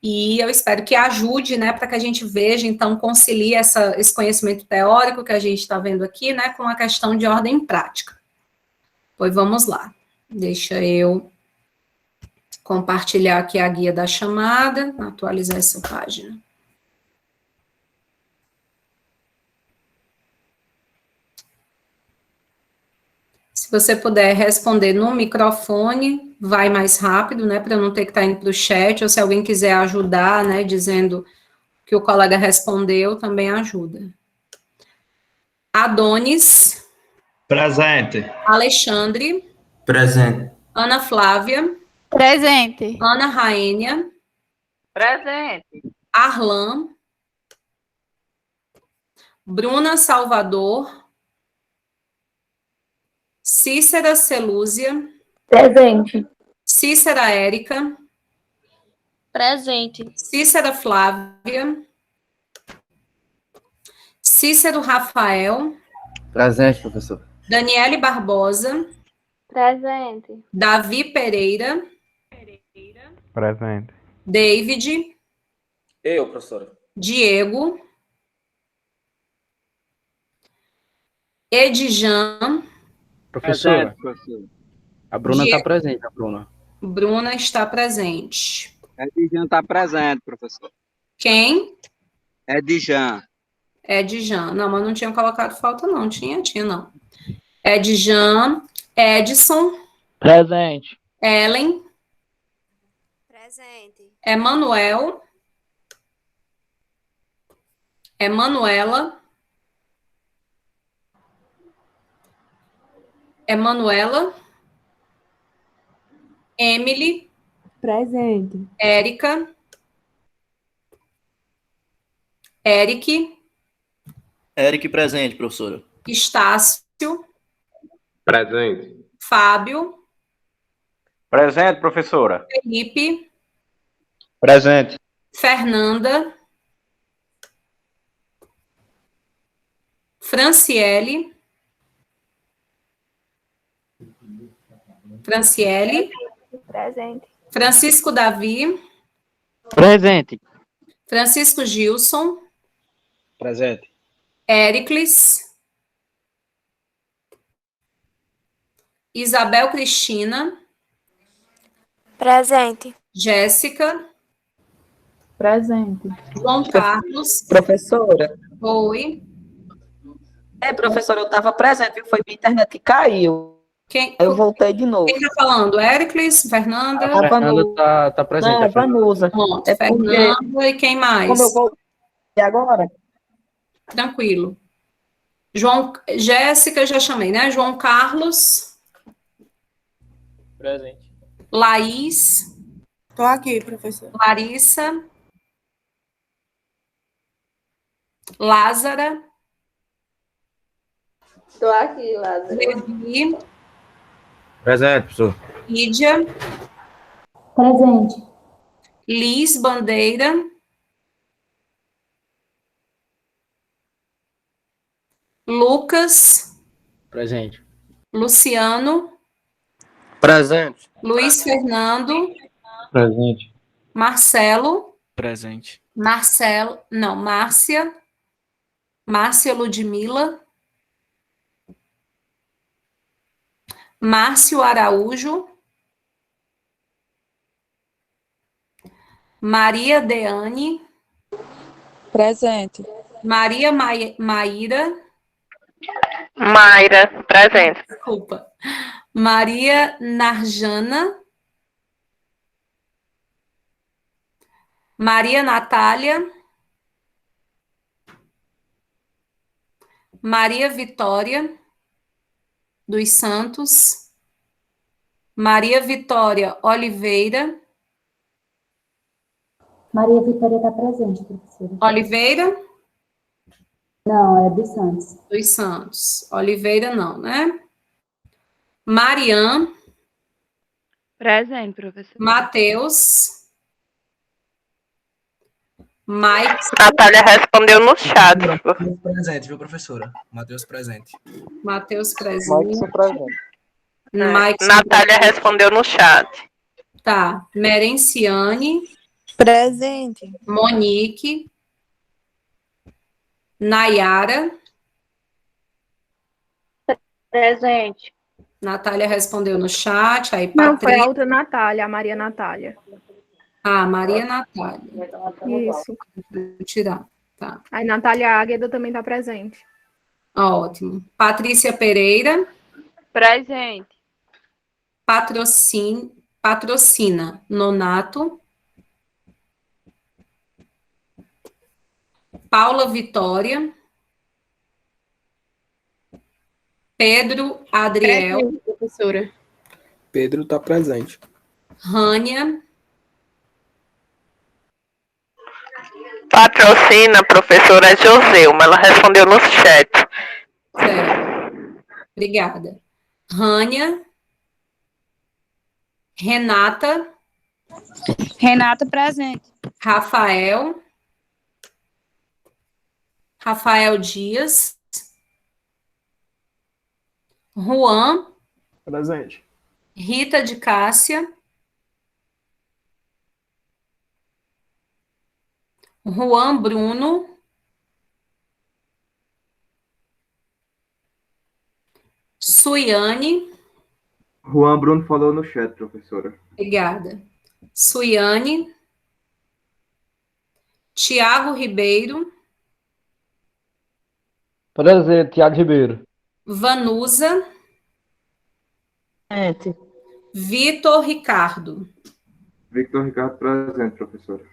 e eu espero que ajude, né, para que a gente veja, então, concilie esse conhecimento teórico que a gente está vendo aqui, né, com a questão de ordem prática. Pois vamos lá. Deixa eu compartilhar aqui a guia da chamada, atualizar essa página. Se você puder responder no microfone, vai mais rápido, né, para eu não ter que estar indo para o chat, ou se alguém quiser ajudar, né, dizendo que o colega respondeu, também ajuda. Adonis. Presente. Alexandre. Presente. Ana Flávia. Presente. Ana Raênia. Presente. Arlan. Bruna Salvador. Cícera Celúzia. Presente. Cícera Érica. Presente. Cícera Flávia. Cícero Rafael. Presente, professor. Daniele Barbosa. Presente. Davi Pereira. Presente. David. Eu, professora. Diego. Edjan. Professora, a Bruna está presente, a Bruna. Bruna está presente. Edjan está presente, professor. Quem? Edjan. Edjan. Não, mas não tinha colocado falta, não. Tinha não. Edjan. Edson. Presente. Ellen. Presente. Emanuel. Emanuela. Emanuela. Emily. Presente. Érica. Eric. Eric presente, professora. Estácio. Presente. Fábio. Presente, professora. Felipe. Presente. Fernanda. Franciele. Presente. Francisco Davi. Presente. Francisco Gilson. Presente. Éricles. Isabel Cristina. Presente. Jéssica. Presente. João Carlos. Professora. Oi. Professora, eu estava presente, viu? Foi minha internet que caiu. Eu voltei de novo. Quem está falando? Éricles, Fernanda? A Fernanda tá presente. Não, Vanusa. Pronto, É porque, Fernanda e quem mais? como eu voltei agora, Tranquilo. Jéssica, já chamei, né? João Carlos, Presente. Laís, Estou aqui, professor. Larissa, Lázara, Estou aqui, Lázaro. Levi, Presente, professor. Lídia, Presente. Liz Bandeira, Lucas, Presente. Luciano, Presente. Luiz Fernando, Presente. Marcelo, Presente. Márcia, Ludmila, Márcio Araújo, Maria Deane, Presente. Maria Maíra, Mayra, presente. desculpa, Maria Narjana, Maria Natália, Maria Vitória dos Santos, Maria Vitória Oliveira, Maria Vitória está presente, professora. Oliveira Não, é dos Santos. dos Santos, Oliveira não, né? Marian, Presente, professor. Mateus, Mike, Natália respondeu no chat. Matheus presente, viu, professora? Matheus presente. Matheus Mike presente, presente. Mike Natália respondeu no chat. tá, Merenciane, Presente. Monique, Nayara, Presente. Natália respondeu no chat, aí Não, foi a Patrícia, outra Natália, a Maria Natália. Maria Natália, Isso. vou tirar, tá, Aí Natália Águeda também está presente. ótimo. Patrícia Pereira, Presente. patrocina Nonato, Paula Vitória, Pedro Adriel, Professora. Pedro tá presente. Rânia, Patrocina, professora Joselma. Ela respondeu no chat. certo, obrigada. Rânia, Renata, Renata presente. Rafael Dias, Juan, Presente. Rita de Cássia, Juan Bruno, Suiane, Juan Bruno falou no chat, professora. obrigada. Suiane, Tiago Ribeiro, Presente, Thiago Ribeiro. Vanusa, gente, Vitor Ricardo. Victor Ricardo presente, professora.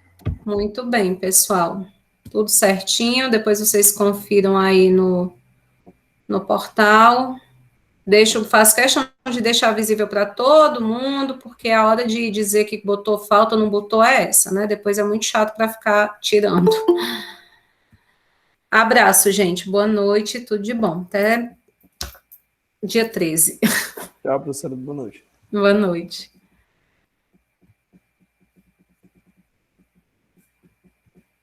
Muito bem, pessoal. Tudo certinho. Depois vocês confiram aí no portal. Faço questão de deixar visível para todo mundo, porque a hora de dizer que botou falta ou não botou é essa, né? Depois é muito chato para ficar tirando. Abraço, gente. Boa noite. Tudo de bom. Até dia 13. Tchau, professora. Boa noite. Boa noite.